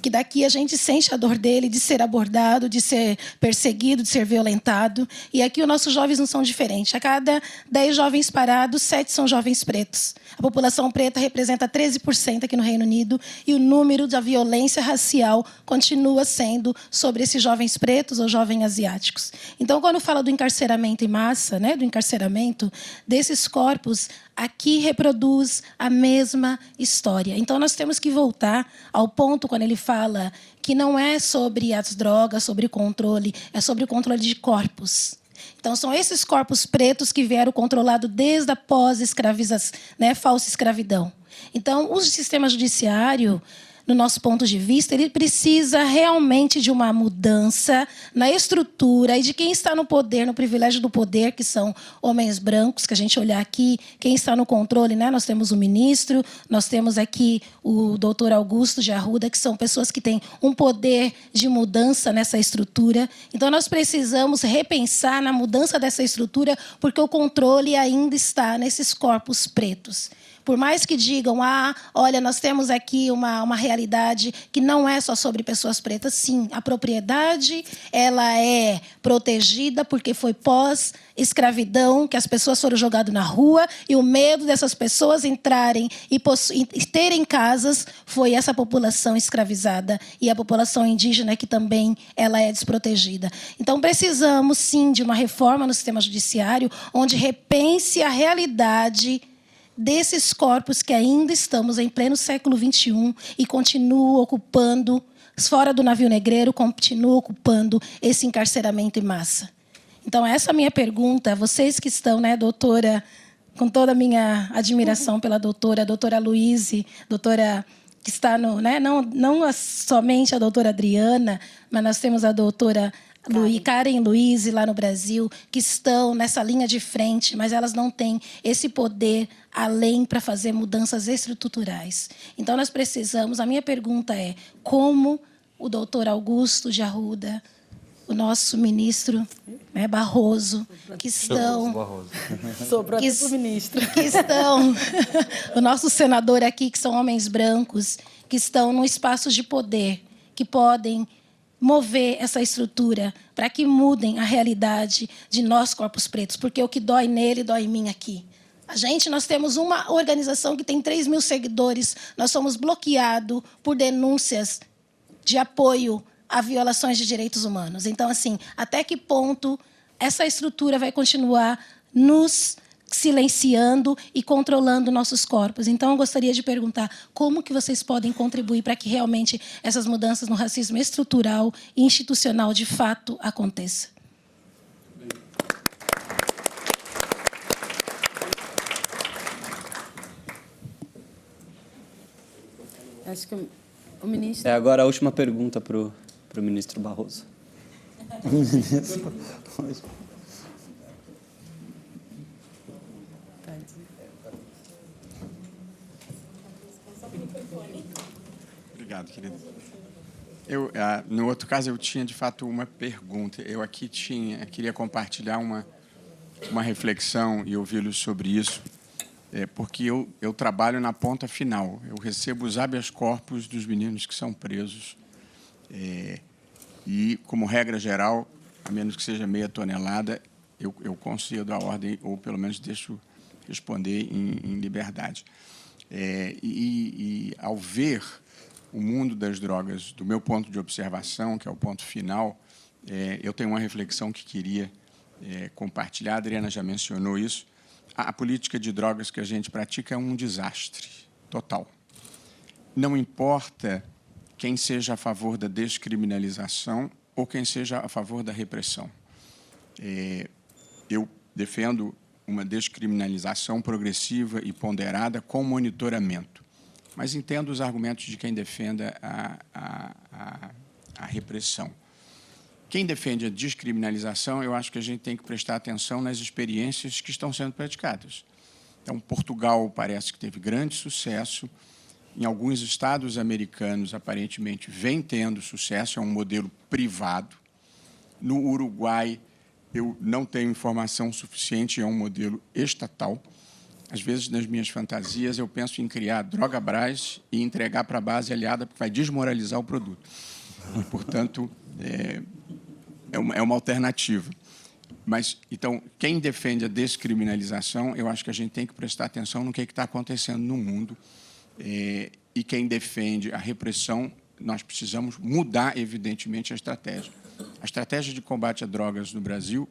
que daqui a gente sente a dor dele de ser abordado, de ser perseguido, de ser violentado. E aqui os nossos jovens não são diferentes. A cada 10 jovens parados, 7 são jovens pretos. A população preta representa 13% aqui no Reino Unido e o número da violência racial continua sendo sobre esses jovens pretos ou jovens asiáticos. Então, quando fala do encarceramento em massa, né, do encarceramento desses corpos, aqui reproduz a mesma história. Então, nós temos que voltar ao ponto quando ele fala que não é sobre as drogas, sobre controle, é sobre o controle de corpos. Então, são esses corpos pretos que vieram controlados desde a pós-escravização, né, falsa escravidão. Então, o sistema judiciário, no nosso ponto de vista, ele precisa realmente de uma mudança na estrutura e de quem está no poder, no privilégio do poder, que são homens brancos, que a gente olhar aqui, quem está no controle, né? Nós temos o ministro, nós temos aqui o doutor Augusto de Arruda, que são pessoas que têm um poder de mudança nessa estrutura. Então, nós precisamos repensar na mudança dessa estrutura, porque o controle ainda está nesses corpos pretos. Por mais que digam, olha, nós temos aqui uma realidade que não é só sobre pessoas pretas. Sim, a propriedade ela é protegida porque foi pós-escravidão, que as pessoas foram jogadas na rua e o medo dessas pessoas entrarem e terem casas foi essa população escravizada e a população indígena que também ela é desprotegida. Então, precisamos, sim, de uma reforma no sistema judiciário onde repense a realidade desses corpos que ainda estamos em pleno século XXI e continuam ocupando, fora do navio negreiro, continuam ocupando esse encarceramento em massa. Então, essa é a minha pergunta. Vocês que estão, né, doutora, com toda a minha admiração pela doutora Luíse, doutora que está no... Né, não somente a doutora Adriana, mas nós temos a doutora Karen e Luiz lá no Brasil, que estão nessa linha de frente, mas elas não têm esse poder além para fazer mudanças estruturais. Então, nós precisamos... A minha pergunta é como o doutor Augusto de Arruda, o nosso ministro Barroso, que estão... Sobrou até pro ministro. Que estão... o nosso senador aqui, que são homens brancos, que estão num espaço de poder, que podem mover essa estrutura para que mudem a realidade de nós, corpos pretos, porque o que dói nele, dói em mim aqui. Nós temos uma organização que tem 3 mil seguidores, nós somos bloqueados por denúncias de apoio a violações de direitos humanos. Então, assim, até que ponto essa estrutura vai continuar nos silenciando e controlando nossos corpos? Então, eu gostaria de perguntar como que vocês podem contribuir para que realmente essas mudanças no racismo estrutural e institucional de fato aconteçam. Acho que o ministro... Agora a última pergunta para o ministro Barroso. Obrigado, querido. No outro caso, eu tinha, de fato, uma pergunta. Eu aqui queria compartilhar uma reflexão e ouvi-los sobre isso, porque eu trabalho na ponta final. Eu recebo os habeas corpus dos meninos que são presos e, como regra geral, a menos que seja meia tonelada, eu concedo a ordem, ou pelo menos deixo responder em liberdade. Ao ver o mundo das drogas, do meu ponto de observação, que é o ponto final, eu tenho uma reflexão que queria compartilhar. A Adriana já mencionou isso. A política de drogas que a gente pratica é um desastre total. Não importa quem seja a favor da descriminalização ou quem seja a favor da repressão. Eu defendo uma descriminalização progressiva e ponderada com monitoramento, mas entendo os argumentos de quem defenda a repressão. Quem defende a descriminalização, eu acho que a gente tem que prestar atenção nas experiências que estão sendo praticadas. Então, Portugal parece que teve grande sucesso. Em alguns estados americanos, aparentemente, vem tendo sucesso, é um modelo privado. No Uruguai, eu não tenho informação suficiente, é um modelo estatal. Às vezes, nas minhas fantasias, eu penso em criar Drogabras e entregar para a base aliada, porque vai desmoralizar o produto. E, portanto, é uma alternativa. Mas, então, quem defende a descriminalização, eu acho que a gente tem que prestar atenção no que está acontecendo no mundo. E quem defende a repressão, nós precisamos mudar, evidentemente, a estratégia. A estratégia de combate a drogas no Brasil,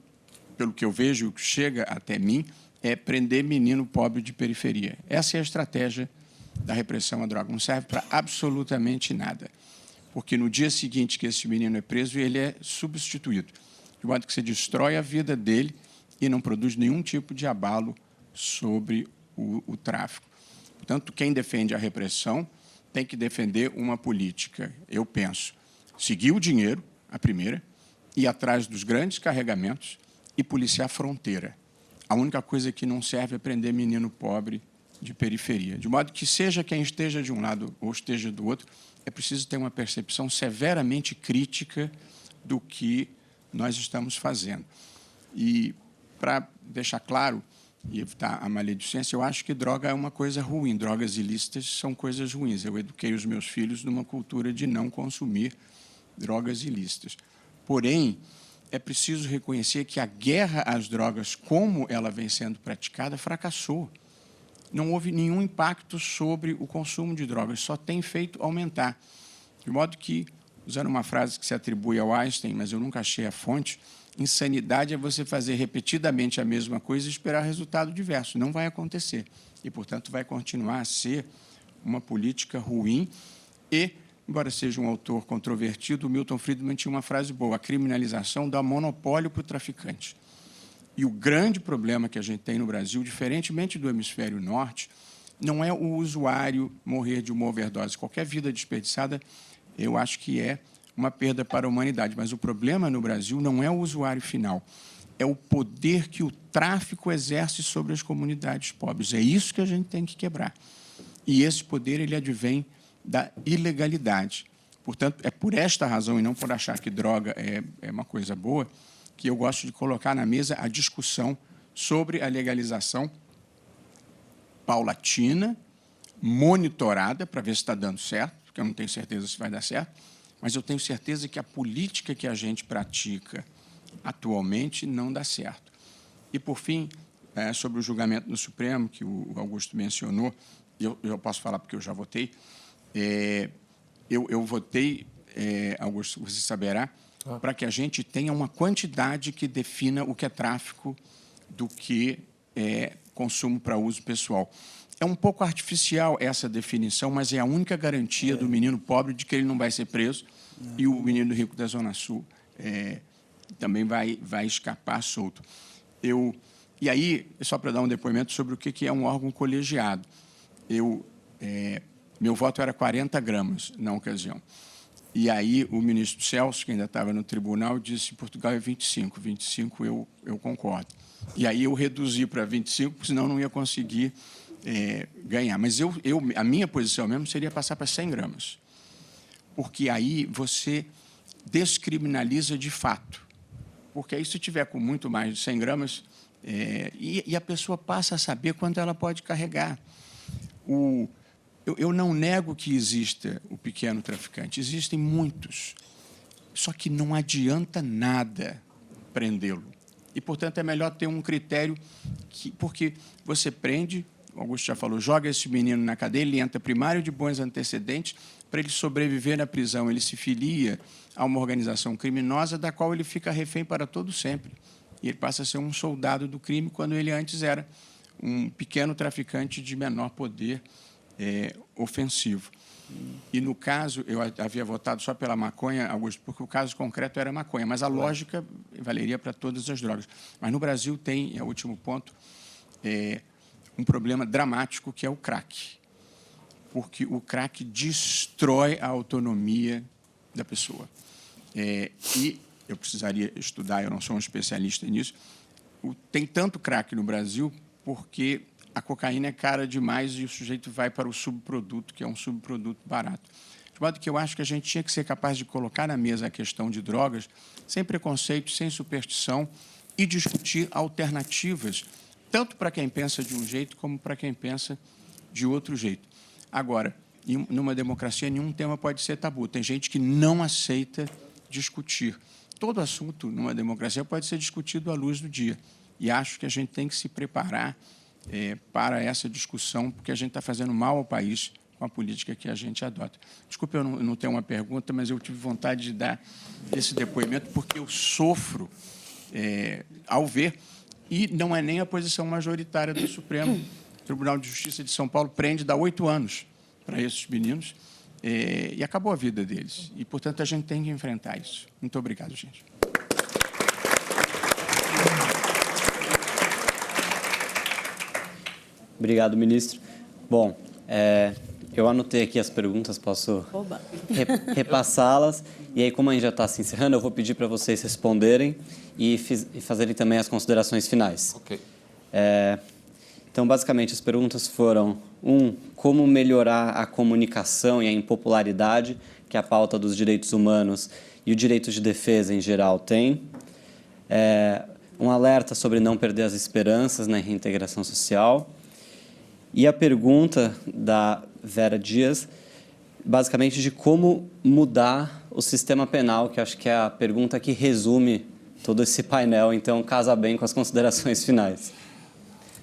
pelo que eu vejo, o que chega até mim, é prender menino pobre de periferia. Essa é a estratégia da repressão à droga. Não serve para absolutamente nada. Porque no dia seguinte que esse menino é preso, ele é substituído. De modo que você destrói a vida dele e não produz nenhum tipo de abalo sobre o tráfico. Portanto, quem defende a repressão tem que defender uma política, eu penso, seguir o dinheiro, a primeira, ir atrás dos grandes carregamentos e policiar a fronteira. A única coisa que não serve é prender menino pobre de periferia. De modo que, seja quem esteja de um lado ou esteja do outro, é preciso ter uma percepção severamente crítica do que nós estamos fazendo. E, para deixar claro e evitar a maledicência, eu acho que droga é uma coisa ruim. Drogas ilícitas são coisas ruins. Eu eduquei os meus filhos numa cultura de não consumir drogas ilícitas. Porém, é preciso reconhecer que a guerra às drogas, como ela vem sendo praticada, fracassou. Não houve nenhum impacto sobre o consumo de drogas, só tem feito aumentar. De modo que, usando uma frase que se atribui ao Einstein, mas eu nunca achei a fonte, insanidade é você fazer repetidamente a mesma coisa e esperar resultado diverso. Não vai acontecer. E, portanto, vai continuar a ser uma política ruim e, embora seja um autor controvertido, o Milton Friedman tinha uma frase boa: a criminalização dá monopólio para o traficante. E o grande problema que a gente tem no Brasil, diferentemente do hemisfério norte, não é o usuário morrer de uma overdose. Qualquer vida desperdiçada, eu acho que é uma perda para a humanidade. Mas o problema no Brasil não é o usuário final, é o poder que o tráfico exerce sobre as comunidades pobres. É isso que a gente tem que quebrar. E esse poder ele advém da ilegalidade. Portanto, é por esta razão, e não por achar que droga é uma coisa boa, que eu gosto de colocar na mesa a discussão sobre a legalização paulatina, monitorada, para ver se está dando certo, porque eu não tenho certeza se vai dar certo, mas eu tenho certeza que a política que a gente pratica atualmente não dá certo. E, por fim, sobre o julgamento no Supremo, que o Augusto mencionou, eu posso falar porque eu já votei, eu votei, Augusto, você saberá, para que a gente tenha uma quantidade que defina o que é tráfico do que é consumo para uso pessoal. É um pouco artificial essa definição, mas é a única garantia do menino pobre de que ele não vai ser preso e o menino rico da Zona Sul também vai escapar solto. E aí, só para dar um depoimento sobre o que é um órgão colegiado. Meu voto era 40 gramas na ocasião. E aí o ministro Celso, que ainda estava no tribunal, disse que Portugal é 25. 25 eu concordo. E aí eu reduzi para 25, porque senão não ia conseguir ganhar. Mas a minha posição mesmo seria passar para 100 gramas. Porque aí você descriminaliza de fato. Porque aí, se tiver com muito mais de 100 gramas, e a pessoa passa a saber quanto ela pode carregar. Eu não nego que exista o pequeno traficante, existem muitos, só que não adianta nada prendê-lo. E, portanto, é melhor ter um critério, porque você prende, o Augusto já falou, joga esse menino na cadeia, ele entra primário de bons antecedentes, para ele sobreviver na prisão, ele se filia a uma organização criminosa da qual ele fica refém para todo sempre. E ele passa a ser um soldado do crime, quando ele antes era um pequeno traficante de menor poder ofensivo. E, no caso, eu havia votado só pela maconha, Augusto, porque o caso concreto era maconha, mas a lógica valeria para todas as drogas. Mas no Brasil tem, o último ponto, um problema dramático, que é o crack. Porque o crack destrói a autonomia da pessoa. E eu precisaria estudar, eu não sou um especialista nisso, tem tanto crack no Brasil porque a cocaína é cara demais e o sujeito vai para o subproduto, que é um subproduto barato. De modo que eu acho que a gente tinha que ser capaz de colocar na mesa a questão de drogas sem preconceito, sem superstição e discutir alternativas, tanto para quem pensa de um jeito como para quem pensa de outro jeito. Agora, numa democracia, nenhum tema pode ser tabu. Tem gente que não aceita discutir. Todo assunto numa democracia pode ser discutido à luz do dia. E acho que a gente tem que se preparar para essa discussão, porque a gente está fazendo mal ao país com a política que a gente adota. Desculpe, eu não tenho uma pergunta, mas eu tive vontade de dar esse depoimento, porque eu sofro ao ver, e não é nem a posição majoritária do Supremo. O Tribunal de Justiça de São Paulo dá 8 anos para esses meninos, e acabou a vida deles. E, portanto, a gente tem que enfrentar isso. Muito obrigado, gente. Obrigado, ministro. Bom, eu anotei aqui as perguntas, posso repassá-las. E aí, como a gente já está se encerrando, eu vou pedir para vocês responderem e fazerem também as considerações finais. Ok. Então, basicamente, as perguntas foram: como melhorar a comunicação e a impopularidade que a pauta dos direitos humanos e o direito de defesa, em geral, tem. Um alerta sobre não perder as esperanças na reintegração social. E a pergunta da Vera Dias, basicamente, de como mudar o sistema penal, que acho que é a pergunta que resume todo esse painel, então casa bem com as considerações finais.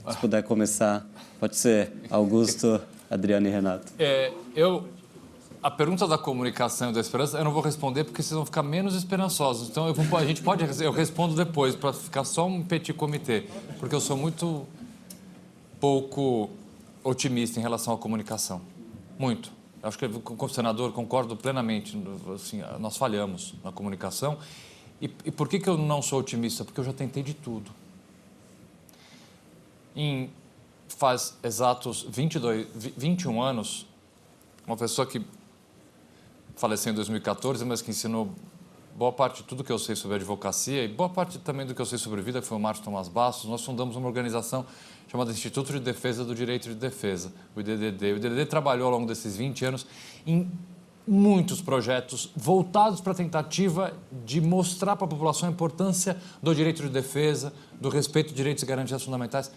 Se puder começar, pode ser Augusto, Adriano e Renato. A pergunta da comunicação e da esperança, eu não vou responder porque vocês vão ficar menos esperançosos. Então, eu respondo depois, para ficar só um petit comité, porque eu sou muito pouco otimista em relação à comunicação. Muito. Eu acho que, como senador, concordo plenamente. Assim, nós falhamos na comunicação. E por que eu não sou otimista? Porque eu já tentei de tudo. Faz exatos 21 anos, uma pessoa que faleceu em 2014, mas que ensinou boa parte de tudo que eu sei sobre advocacia e boa parte também do que eu sei sobre vida, que foi o Márcio Tomás Bastos. Nós fundamos uma organização chamada Instituto de Defesa do Direito de Defesa, o IDDD. O IDDD trabalhou ao longo desses 20 anos em muitos projetos voltados para a tentativa de mostrar para a população a importância do direito de defesa, do respeito de direitos e garantias fundamentais.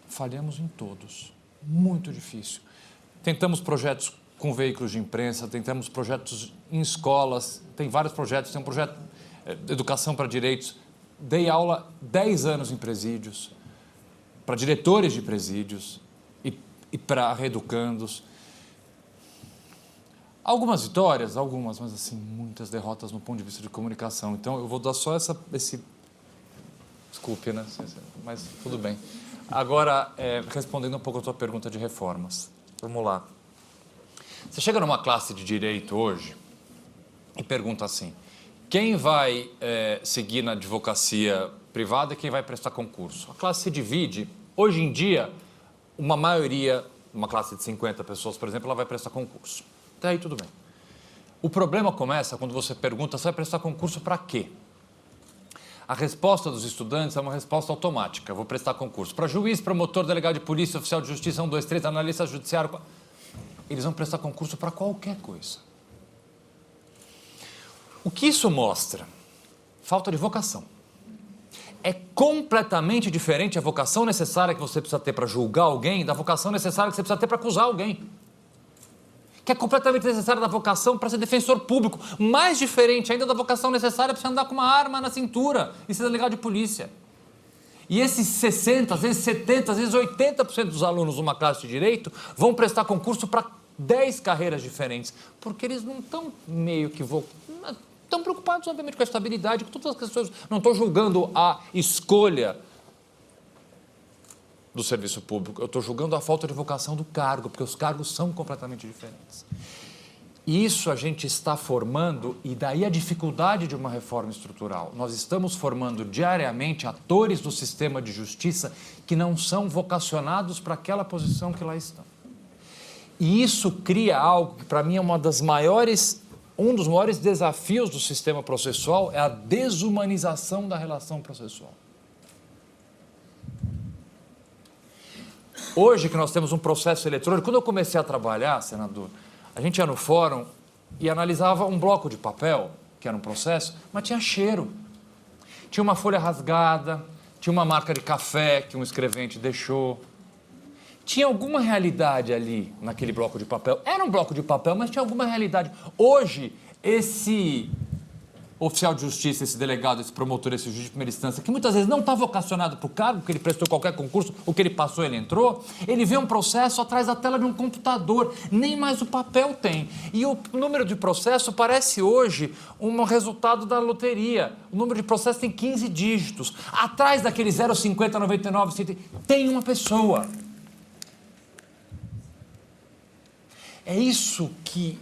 Falhamos em todos. Muito difícil. Tentamos projetos com veículos de imprensa, tentamos projetos em escolas, tem vários projetos, tem um projeto de educação para direitos. Dei aula 10 anos em presídios, para diretores de presídios e para reeducandos. Algumas vitórias, algumas, mas assim, muitas derrotas no ponto de vista de comunicação. Então, eu vou dar só esse... Desculpe, né? Mas tudo bem. Agora, respondendo um pouco a tua pergunta de reformas. Vamos lá. Você chega numa classe de direito hoje e pergunta assim, quem vai seguir na advocacia privada e quem vai prestar concurso? A classe se divide. Hoje em dia, uma maioria, uma classe de 50 pessoas, por exemplo, ela vai prestar concurso. Até aí tudo bem. O problema começa quando você pergunta, você vai prestar concurso para quê? A resposta dos estudantes é uma resposta automática. Eu vou prestar concurso para juiz, promotor, delegado de polícia, oficial de justiça, 1, 2, 3, analista judiciário. Eles vão prestar concurso para qualquer coisa. O que isso mostra? Falta de vocação. É completamente diferente a vocação necessária que você precisa ter para julgar alguém da vocação necessária que você precisa ter para acusar alguém. Que é completamente necessária da vocação para ser defensor público, mais diferente ainda da vocação necessária para você andar com uma arma na cintura e ser delegado de polícia. E esses 60%, às vezes 70%, às vezes 80% dos alunos de uma classe de direito vão prestar concurso para 10 carreiras diferentes, porque eles não estão meio que estão preocupados, obviamente, com a estabilidade, com todas as questões. Não estou julgando a escolha do serviço público, eu estou julgando a falta de vocação do cargo, porque os cargos são completamente diferentes. E isso a gente está formando, e daí a dificuldade de uma reforma estrutural. Nós estamos formando diariamente atores do sistema de justiça que não são vocacionados para aquela posição que lá estão. E isso cria algo que, para mim, é um dos maiores desafios do sistema processual, é a desumanização da relação processual. Hoje que nós temos um processo eletrônico, quando eu comecei a trabalhar, senador, a gente ia no fórum e analisava um bloco de papel, que era um processo, mas tinha cheiro. Tinha uma folha rasgada, tinha uma marca de café que um escrevente deixou. Tinha alguma realidade ali naquele bloco de papel. Era um bloco de papel, mas tinha alguma realidade. Hoje, esse oficial de justiça, esse delegado, esse promotor, esse juiz de primeira instância, que muitas vezes não está vocacionado para o cargo, porque ele prestou qualquer concurso, o que ele passou, ele entrou, ele vê um processo atrás da tela de um computador, nem mais o papel tem. E o número de processo parece hoje um resultado da loteria. O número de processo tem 15 dígitos. Atrás daquele 0,50, 99, 100, tem uma pessoa. É isso que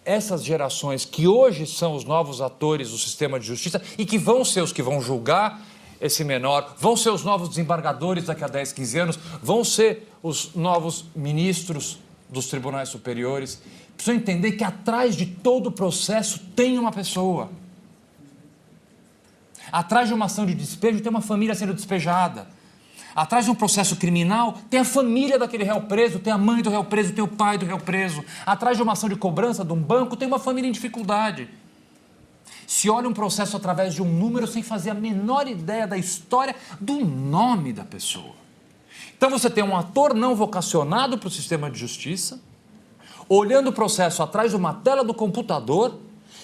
essas gerações que hoje são os novos atores do sistema de justiça e que vão ser os que vão julgar esse menor, vão ser os novos desembargadores daqui a 10, 15 anos, vão ser os novos ministros dos tribunais superiores, precisam entender que atrás de todo o processo tem uma pessoa. Atrás de uma ação de despejo tem uma família sendo despejada. Atrás de um processo criminal, tem a família daquele réu preso, tem a mãe do réu preso, tem o pai do réu preso. Atrás de uma ação de cobrança de um banco, tem uma família em dificuldade. Se olha um processo através de um número sem fazer a menor ideia da história do nome da pessoa. Então você tem um ator não vocacionado para o sistema de justiça, olhando o processo atrás de uma tela do computador,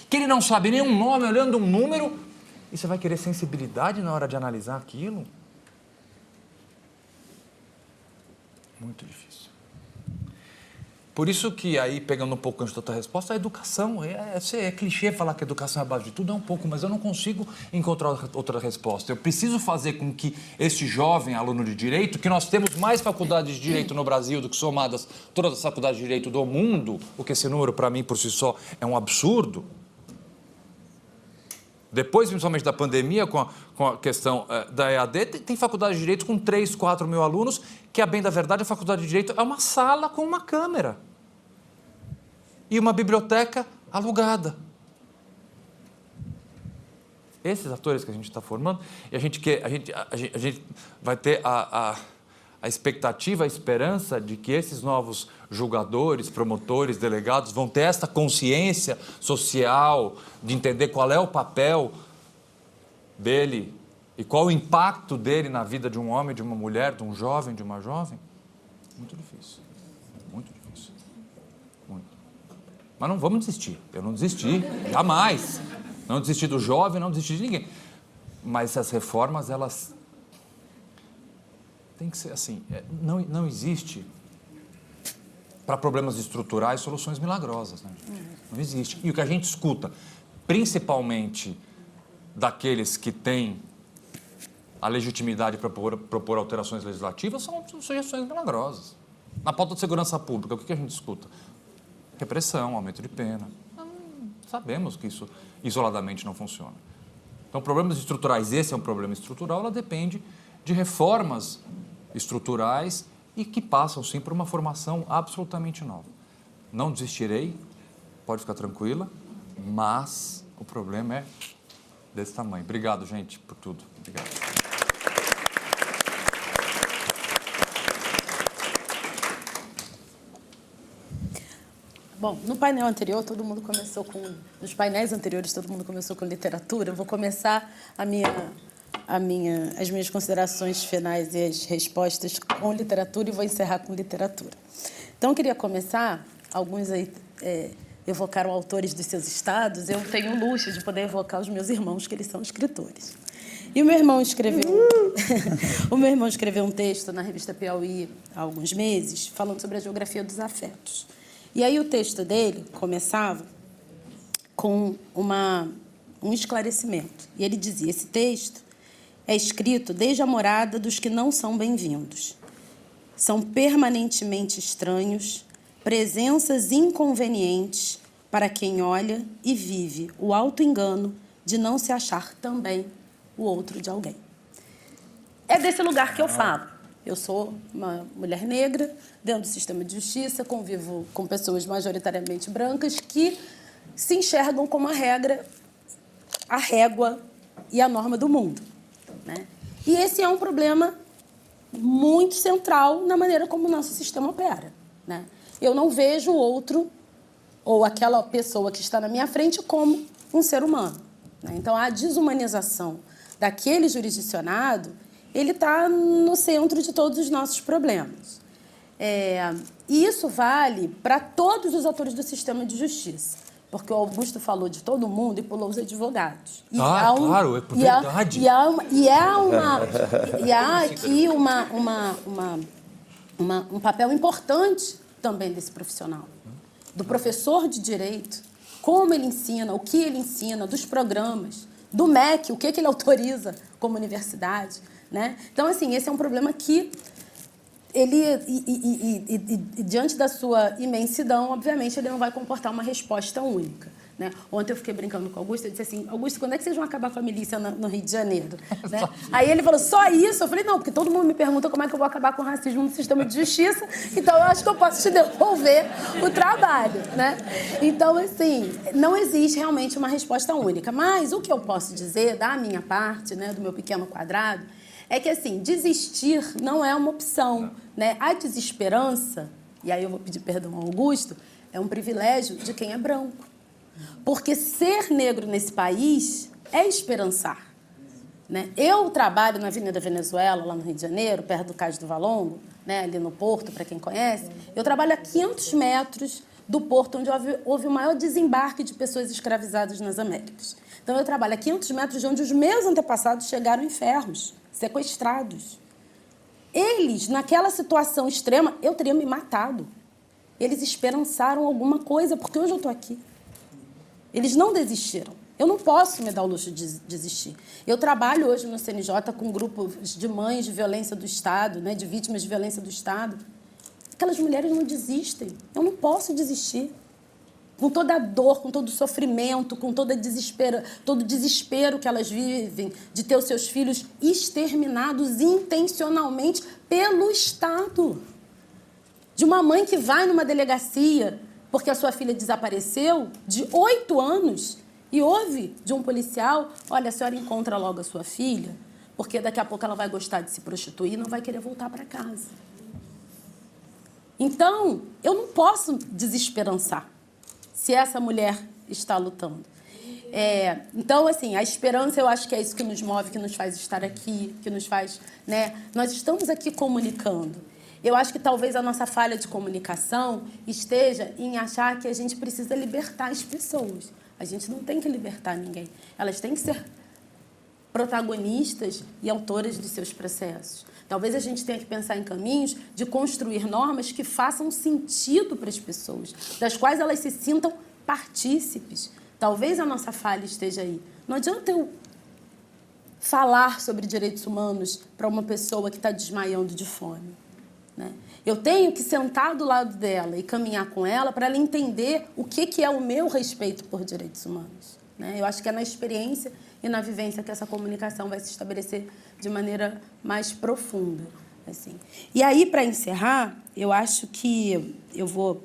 que ele não sabe nenhum nome, olhando um número, e você vai querer sensibilidade na hora de analisar aquilo? Muito difícil. Por isso que aí, pegando um pouco antes da tua resposta, a educação, é clichê falar que a educação é a base de tudo, é um pouco, mas eu não consigo encontrar outra resposta. Eu preciso fazer com que este jovem aluno de Direito, que nós temos mais faculdades de Direito no Brasil do que somadas todas as faculdades de Direito do mundo, o que esse número, para mim, por si só, é um absurdo. Depois, principalmente da pandemia, com a questão da EAD, tem faculdade de Direito com 3, 4 mil alunos, que, a bem da verdade, a faculdade de Direito é uma sala com uma câmera. e uma biblioteca alugada. Esses atores que a gente está formando, e a gente vai ter a expectativa, a esperança de que esses novos julgadores, promotores, delegados vão ter esta consciência social de entender qual é o papel dele e qual o impacto dele na vida de um homem, de uma mulher, de um jovem, de uma jovem. Muito difícil. Muito difícil. Muito. Mas não vamos desistir. Eu não desisti. Jamais. Não desisti do jovem, não desisti de ninguém. Mas essas reformas, elas... Tem que ser assim. Não existe, para problemas estruturais, soluções milagrosas. Né? Não existe. E o que a gente escuta, principalmente daqueles que têm a legitimidade para propor alterações legislativas, são sugestões milagrosas. Na pauta de segurança pública, o que a gente escuta? Repressão, aumento de pena. Sabemos que isso isoladamente não funciona. Então, problemas estruturais, esse é um problema estrutural, ela depende de reformas estruturais e que passam, sim, por uma formação absolutamente nova. Não desistirei, pode ficar tranquila, mas o problema é desse tamanho. Obrigado, gente, por tudo. Obrigado. Bom, no painel anterior, todo mundo começou com... Nos painéis anteriores, todo mundo começou com literatura. Eu vou começar as minhas considerações finais e as respostas com literatura e vou encerrar com literatura. Então, eu queria começar, alguns aí evocaram autores dos seus estados, eu tenho o luxo de poder evocar os meus irmãos, que eles são escritores. E o meu irmão escreveu um texto na revista Piauí há alguns meses, falando sobre a geografia dos afetos. E aí o texto dele começava com um esclarecimento. E ele dizia, esse texto é escrito desde a morada dos que não são bem-vindos. São permanentemente estranhos, presenças inconvenientes para quem olha e vive o auto-engano de não se achar também o outro de alguém. É desse lugar que eu falo. Eu sou uma mulher negra, dentro do sistema de justiça, convivo com pessoas majoritariamente brancas que se enxergam como a régua e a norma do mundo. Né? E esse é um problema muito central na maneira como o nosso sistema opera. Né? Eu não vejo o outro ou aquela pessoa que está na minha frente como um ser humano. Né? Então, a desumanização daquele jurisdicionado, ele está no centro de todos os nossos problemas. E isso vale para todos os atores do sistema de justiça, porque o Augusto falou de todo mundo e pulou os advogados. Claro, é por verdade. E há aqui um papel importante também desse profissional, do professor de direito, como ele ensina, o que ele ensina, dos programas, do MEC, o que ele autoriza como universidade. Né? Então, assim, esse é um problema que ele, diante da sua imensidão, obviamente, ele não vai comportar uma resposta única. Né? Ontem eu fiquei brincando com o Augusto, eu disse assim, Augusto, quando é que vocês vão acabar com a milícia no Rio de Janeiro? Né? Aí ele falou, só isso? Eu falei, não, porque todo mundo me pergunta como é que eu vou acabar com o racismo no sistema de justiça, então eu acho que eu posso te devolver o trabalho. Né? Então, assim, não existe realmente uma resposta única. Mas o que eu posso dizer, da minha parte, né, do meu pequeno quadrado, é que, assim, desistir não é uma opção. Né? A desesperança, e aí eu vou pedir perdão ao Augusto, é um privilégio de quem é branco. Porque ser negro nesse país é esperançar. Né? Eu trabalho na Avenida Venezuela, lá no Rio de Janeiro, perto do Cais do Valongo, né, ali no Porto, para quem conhece. Eu trabalho a 500 metros do porto onde houve o maior desembarque de pessoas escravizadas nas Américas. Então, eu trabalho a 500 metros de onde os meus antepassados chegaram enfermos, sequestrados. Eles, naquela situação extrema, eu teria me matado. Eles esperançaram alguma coisa, porque hoje eu estou aqui. Eles não desistiram. Eu não posso me dar o luxo de desistir. Eu trabalho hoje no CNJ com grupos de mães de violência do Estado, né, de vítimas de violência do Estado. Aquelas mulheres não desistem. Eu não posso desistir. Com toda a dor, com todo o sofrimento, com todo o desespero que elas vivem de ter os seus filhos exterminados intencionalmente pelo Estado. De uma mãe que vai numa delegacia porque a sua filha desapareceu de 8 anos e ouve de um policial, olha, a senhora encontra logo a sua filha, porque daqui a pouco ela vai gostar de se prostituir e não vai querer voltar para casa. Então, eu não posso desesperançar se essa mulher está lutando. Então, assim, a esperança, eu acho que é isso que nos move, que nos faz estar aqui, que nos faz, né? Nós estamos aqui comunicando. Eu acho que talvez a nossa falha de comunicação esteja em achar que a gente precisa libertar as pessoas. A gente não tem que libertar ninguém. Elas têm que ser protagonistas e autoras de seus processos. Talvez a gente tenha que pensar em caminhos de construir normas que façam sentido para as pessoas, das quais elas se sintam partícipes. Talvez a nossa falha esteja aí. Não adianta eu falar sobre direitos humanos para uma pessoa que está desmaiando de fome, né? Eu tenho que sentar do lado dela e caminhar com ela para ela entender o que é o meu respeito por direitos humanos, né? Eu acho que é na experiência e na vivência que essa comunicação vai se estabelecer de maneira mais profunda, assim. E aí, para encerrar, eu acho que eu vou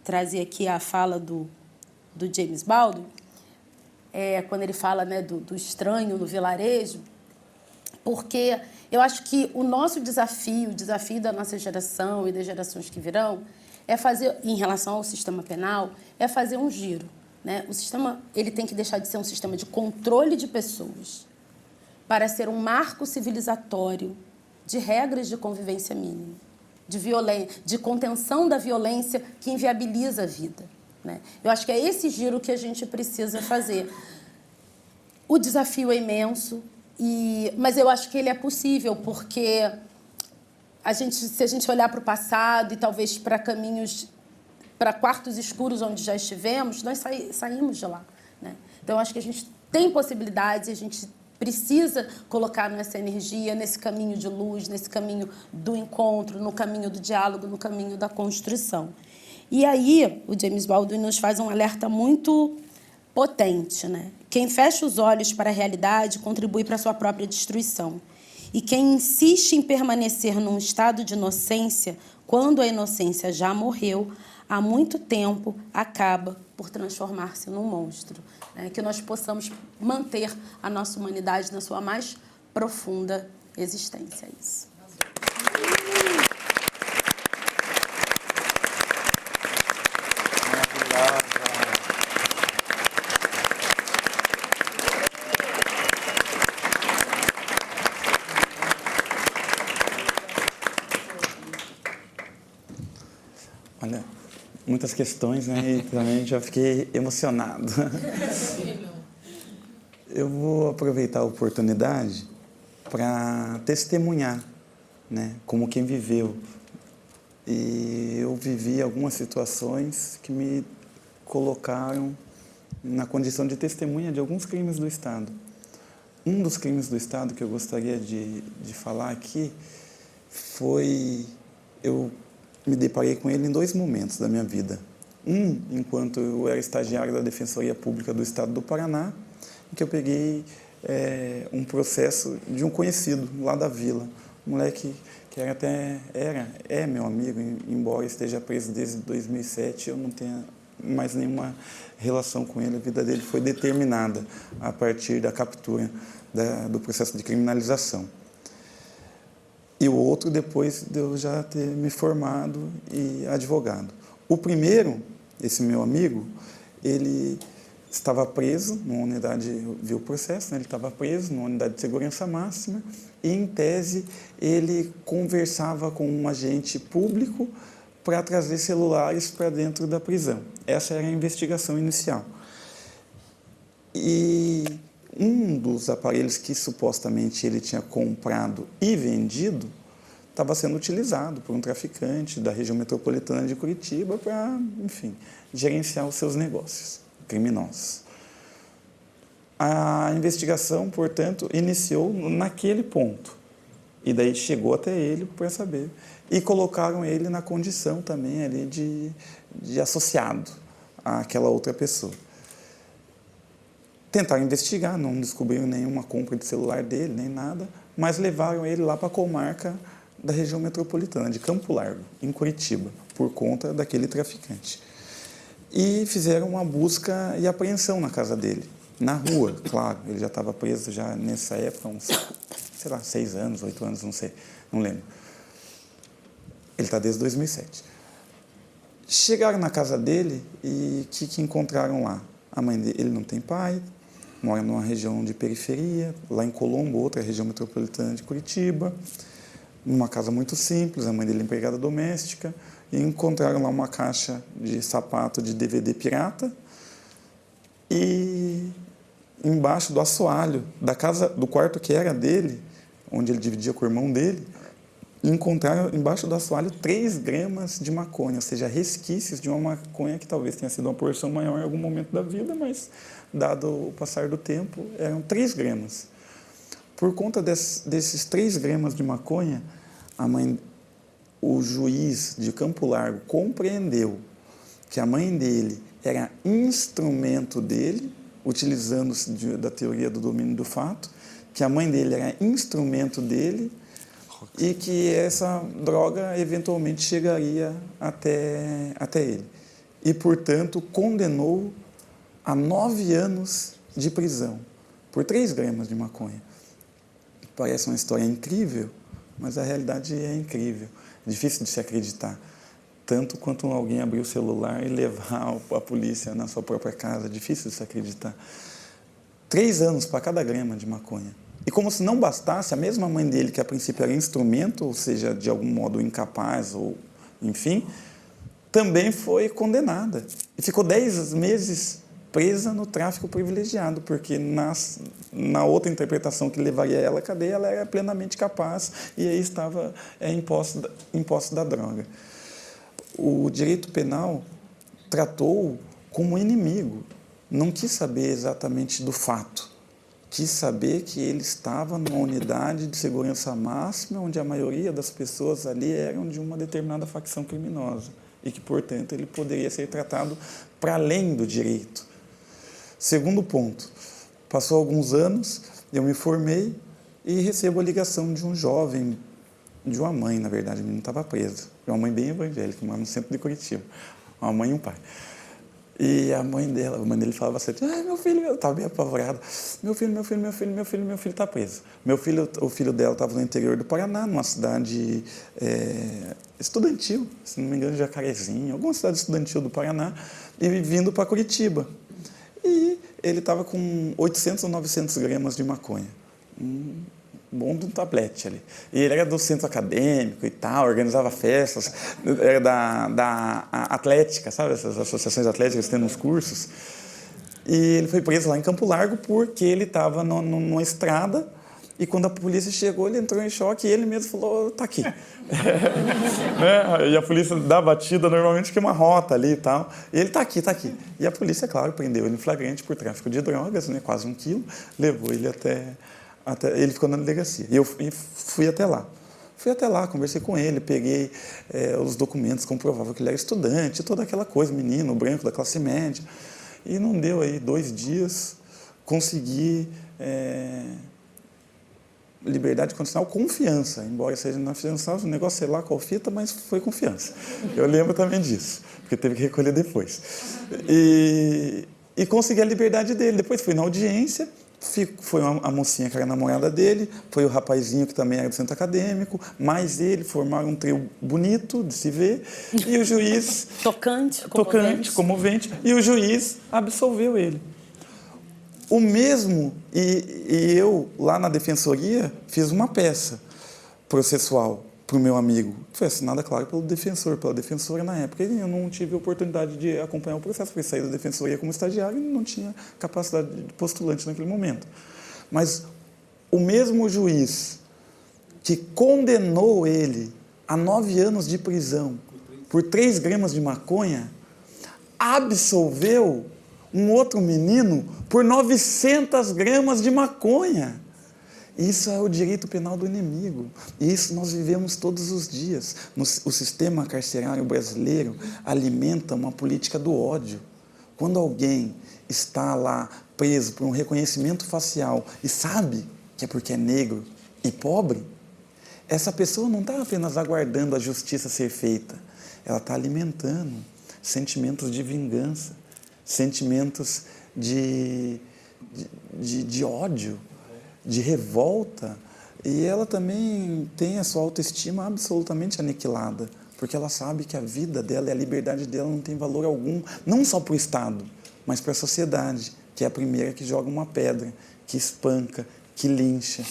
trazer aqui a fala do James Baldwin, quando ele fala, né, do estranho no vilarejo, porque eu acho que o nosso desafio, o desafio da nossa geração e das gerações que virão, é fazer, em relação ao sistema penal, é fazer um giro, né? O sistema, ele tem que deixar de ser um sistema de controle de pessoas para ser um marco civilizatório de regras de convivência mínima, de contenção da violência que inviabiliza a vida, né? Eu acho que é esse giro que a gente precisa fazer. O desafio é imenso, mas eu acho que ele é possível, porque se a gente olhar para o passado e talvez para caminhos, para quartos escuros onde já estivemos, nós saímos de lá, né? Então, eu acho que a gente tem possibilidades, a gente precisa colocar nessa energia, nesse caminho de luz, nesse caminho do encontro, no caminho do diálogo, no caminho da construção. E aí, o James Baldwin nos faz um alerta muito potente, né? Quem fecha os olhos para a realidade contribui para a sua própria destruição. E quem insiste em permanecer num estado de inocência, quando a inocência já morreu, há muito tempo acaba por transformar-se num monstro, né? Que nós possamos manter a nossa humanidade na sua mais profunda existência. É isso. Olha, muitas questões, né? E também já fiquei emocionado. Eu vou aproveitar a oportunidade para testemunhar, né? Como quem viveu. E eu vivi algumas situações que me colocaram na condição de testemunha de alguns crimes do Estado. Um dos crimes do Estado que eu gostaria de falar aqui foi... Eu me deparei com ele em 2 momentos da minha vida. Um, enquanto eu era estagiário da Defensoria Pública do Estado do Paraná, em que eu peguei um processo de um conhecido lá da vila, um moleque que é meu amigo, embora esteja preso desde 2007, eu não tenho mais nenhuma relação com ele, a vida dele foi determinada a partir da captura do processo de criminalização. E o outro depois de eu já ter me formado e advogado. O primeiro, esse meu amigo, ele estava preso numa unidade, eu vi o processo, né? Ele estava preso numa unidade de segurança máxima e, em tese, ele conversava com um agente público para trazer celulares para dentro da prisão. Essa era a investigação inicial. E um dos aparelhos que supostamente ele tinha comprado e vendido estava sendo utilizado por um traficante da região metropolitana de Curitiba para, enfim, gerenciar os seus negócios criminosos. A investigação, portanto, iniciou naquele ponto. E daí chegou até ele para saber. E colocaram ele na condição também ali de associado àquela outra pessoa. Tentaram investigar, não descobriram nenhuma compra de celular dele, nem nada, mas levaram ele lá para a comarca da região metropolitana, de Campo Largo, em Curitiba. por conta daquele traficante. E fizeram uma busca e apreensão na casa dele, na rua, claro. Ele já estava preso já nessa época, uns, 6 anos, 8 anos, não sei, não lembro. Ele está desde 2007. Chegaram na casa dele e o que encontraram lá? A mãe dele, ele não tem pai, mora numa região de periferia, lá em Colombo, outra região metropolitana de Curitiba, numa casa muito simples, a mãe dele é empregada doméstica, e encontraram lá uma caixa de sapato de DVD pirata e embaixo do assoalho da casa, do quarto que era dele, onde ele dividia com o irmão dele, encontraram embaixo do assoalho 3 gramas de maconha, ou seja, resquícios de uma maconha que talvez tenha sido uma porção maior em algum momento da vida, mas, dado o passar do tempo, eram 3 gramas. Por conta desses 3 gramas de maconha, o juiz de Campo Largo compreendeu que a mãe dele era instrumento dele, utilizando-se da teoria do domínio do fato, que a mãe dele era instrumento dele e que essa droga eventualmente chegaria até ele. E, portanto, condenou a 9 anos de prisão por 3 gramas de maconha. Parece uma história incrível, mas a realidade é incrível. É difícil de se acreditar. Tanto quanto alguém abrir o celular e levar a polícia na sua própria casa. É difícil de se acreditar. 3 anos para cada grama de maconha. E como se não bastasse, a mesma mãe dele, que a princípio era instrumento, ou seja, de algum modo incapaz, ou enfim, também foi condenada. E ficou 10 meses presa no tráfico privilegiado, porque na outra interpretação que levaria ela à cadeia, ela era plenamente capaz e aí estava imposto da droga. O direito penal tratou como inimigo, não quis saber exatamente do fato, quis saber que ele estava numa unidade de segurança máxima, onde a maioria das pessoas ali eram de uma determinada facção criminosa e que, portanto, ele poderia ser tratado para além do direito. Segundo ponto, passou alguns anos, eu me formei e recebo a ligação de um jovem, de uma mãe, na verdade, a menina estava presa. É uma mãe bem evangélica, mora no centro de Curitiba, uma mãe e um pai. E a mãe dele falava assim, meu filho, eu estava bem apavorada, meu filho está preso. O filho dela estava no interior do Paraná, numa cidade estudantil, se não me engano, Jacarezinho, alguma cidade estudantil do Paraná, e vindo para Curitiba. E ele estava com 800 ou 900 gramas de maconha. Bom de um tablete ali. E ele era do centro acadêmico e tal, organizava festas, era da Atlética, sabe? Essas associações atléticas tendo uns cursos. E ele foi preso lá em Campo Largo porque ele estava numa estrada e quando a polícia chegou, ele entrou em choque e ele mesmo falou, tá aqui. E a polícia dá a batida normalmente que é uma rota ali e tal. E ele tá aqui. E a polícia, claro, prendeu ele em flagrante por tráfico de drogas, né, quase 1 quilo, levou ele até ele ficou na delegacia. E eu fui até lá. Conversei com ele, peguei os documentos, comprovava que ele era estudante, toda aquela coisa, menino, branco, da classe média. E não deu aí 2 dias, consegui liberdade condicional, confiança, embora seja na fiança, o negócio sei lá qual fita, mas foi confiança. Eu lembro também disso, porque teve que recolher depois. E consegui a liberdade dele. Depois fui na audiência, foi a mocinha que era a namorada dele, foi o rapazinho que também era do centro acadêmico, mais ele, formaram um trio bonito de se ver, e o juiz... Tocante, comovente, e o juiz absolveu ele. O mesmo, e eu, lá na defensoria, fiz uma peça processual para o meu amigo, que foi assinada, claro, pela defensora na época. E eu não tive oportunidade de acompanhar o processo, porque saí da defensoria como estagiário e não tinha capacidade de postulante naquele momento. Mas o mesmo juiz que condenou ele a 9 anos de prisão por 3 gramas de maconha, absolveu um outro menino por 900 gramas de maconha. Isso é o direito penal do inimigo. E isso nós vivemos todos os dias. O sistema carcerário brasileiro alimenta uma política do ódio. Quando alguém está lá preso por um reconhecimento facial e sabe que é porque é negro e pobre, essa pessoa não está apenas aguardando a justiça ser feita. ela está alimentando sentimentos de vingança, sentimentos de ódio, de revolta. E ela também tem a sua autoestima absolutamente aniquilada, porque ela sabe que a vida dela e a liberdade dela não tem valor algum, não só para o Estado, mas para a sociedade, que é a primeira que joga uma pedra, que espanca, que lincha.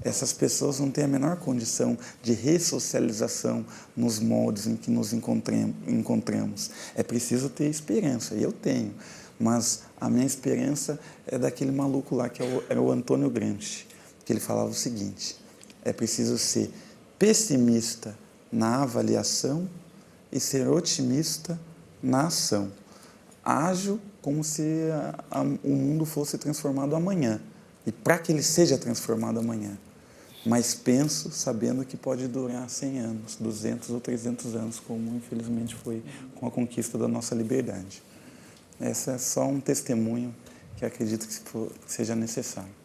Essas pessoas não têm a menor condição de ressocialização nos moldes em que nos encontramos. É preciso ter esperança, e eu tenho, mas a minha esperança é daquele maluco lá, que era o Antônio Gramsci, que ele falava o seguinte: é preciso ser pessimista na avaliação e ser otimista na ação. Ajo como se o mundo fosse transformado amanhã, e para que ele seja transformado amanhã. Mas penso sabendo que pode durar 100 anos, 200 ou 300 anos, como infelizmente foi com a conquista da nossa liberdade. Esse é só um testemunho que acredito que seja necessário.